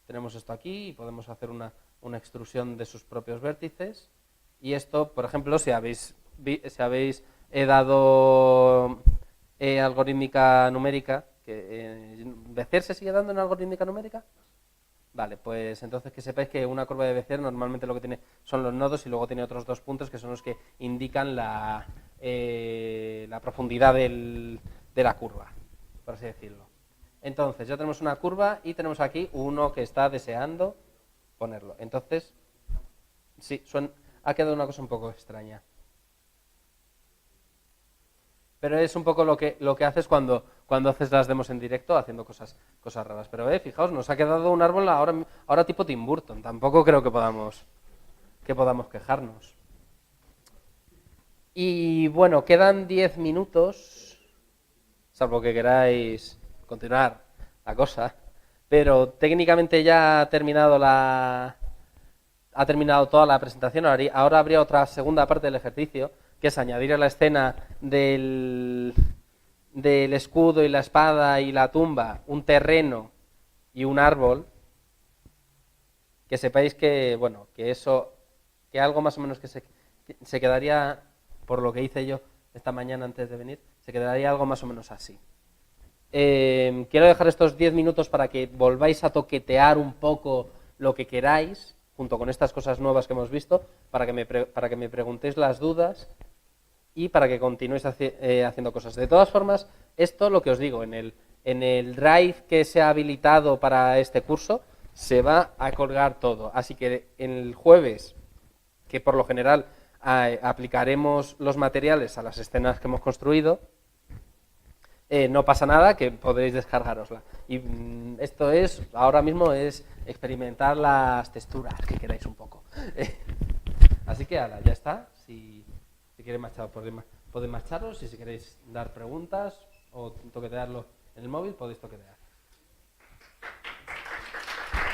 Tenemos esto aquí y podemos hacer una extrusión de sus propios vértices. Y esto, por ejemplo, si habéis dado algorítmica numérica, ¿Bezier se sigue dando en algorítmica numérica? Vale, pues entonces que sepáis que una curva de Bezier normalmente lo que tiene son los nodos y luego tiene otros dos puntos que son los que indican la profundidad de la curva, por así decirlo. Entonces ya tenemos una curva y tenemos aquí uno que está deseando ponerlo. Entonces, sí, ha quedado una cosa un poco extraña. Pero es un poco lo que haces cuando haces las demos en directo, haciendo cosas raras. Pero fijaos, nos ha quedado un árbol ahora tipo Tim Burton. Tampoco creo que podamos quejarnos. Y bueno, quedan 10 minutos, salvo que queráis continuar la cosa. Pero técnicamente ya ha terminado toda la presentación. Ahora habría otra segunda parte del ejercicio, que es añadir a la escena del escudo y la espada y la tumba un terreno y un árbol. Que sepáis que, bueno, que algo más o menos que se quedaría, por lo que hice yo esta mañana antes de venir, se quedaría algo más o menos así. Quiero dejar estos 10 minutos para que volváis a toquetear un poco lo que queráis, junto con estas cosas nuevas que hemos visto, para que me preguntéis las dudas y para que continuéis haciendo cosas. De todas formas, esto, lo que os digo, en el drive que se ha habilitado para este curso, se va a colgar todo. Así que en el jueves, que por lo general aplicaremos los materiales a las escenas que hemos construido, no pasa nada, que podréis descargarosla. Y esto ahora mismo es experimentar las texturas que queráis un poco. Así que ya está. Si queréis marchar, podéis marcharos. Y si queréis dar preguntas o toquetearlo en el móvil, podéis toquetear.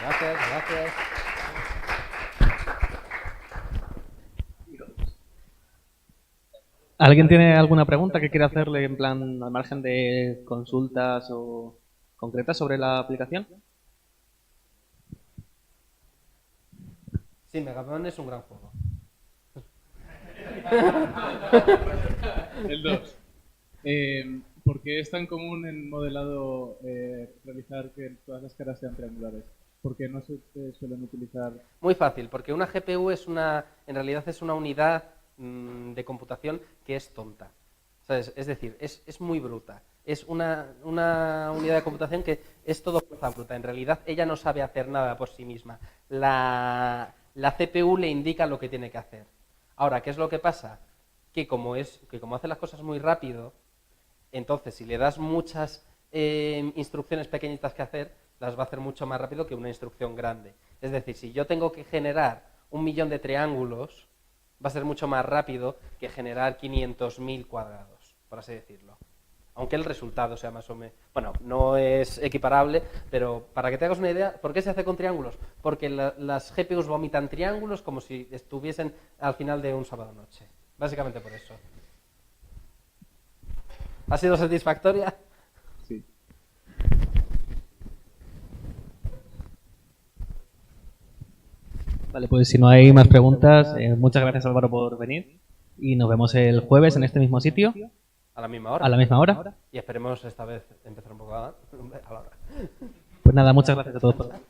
Gracias, gracias. ¿Alguien tiene alguna pregunta que quiera hacerle en plan al margen de consultas o concretas sobre la aplicación? Sí, Megaman es un gran juego. El 2. ¿Por qué es tan común en modelado realizar que todas las caras sean triangulares? ¿Por qué no se suelen utilizar? Muy fácil, porque una GPU en realidad es una unidad de computación que es tonta. ¿Sabes? Es decir, es muy bruta. Es una unidad de computación que es todo fuerza bruta. En realidad ella no sabe hacer nada por sí misma. La CPU le indica lo que tiene que hacer. Ahora, ¿qué es lo que pasa? Que como hace las cosas muy rápido, entonces si le das muchas instrucciones pequeñitas que hacer, las va a hacer mucho más rápido que una instrucción grande. Es decir, si yo tengo que generar 1.000.000 de triángulos, va a ser mucho más rápido que generar 500.000 cuadrados, por así decirlo. Aunque el resultado sea más o menos... Bueno, no es equiparable, pero para que te hagas una idea, ¿por qué se hace con triángulos? Porque las GPUs vomitan triángulos como si estuviesen al final de un sábado noche. Básicamente por eso. ¿Ha sido satisfactoria? Sí. Vale, pues si no hay más preguntas, muchas gracias Álvaro por venir y nos vemos el jueves en este mismo sitio, A la misma hora. a la misma hora. Y esperemos esta vez empezar un poco a la hora. Pues nada, muchas gracias a todos por venir.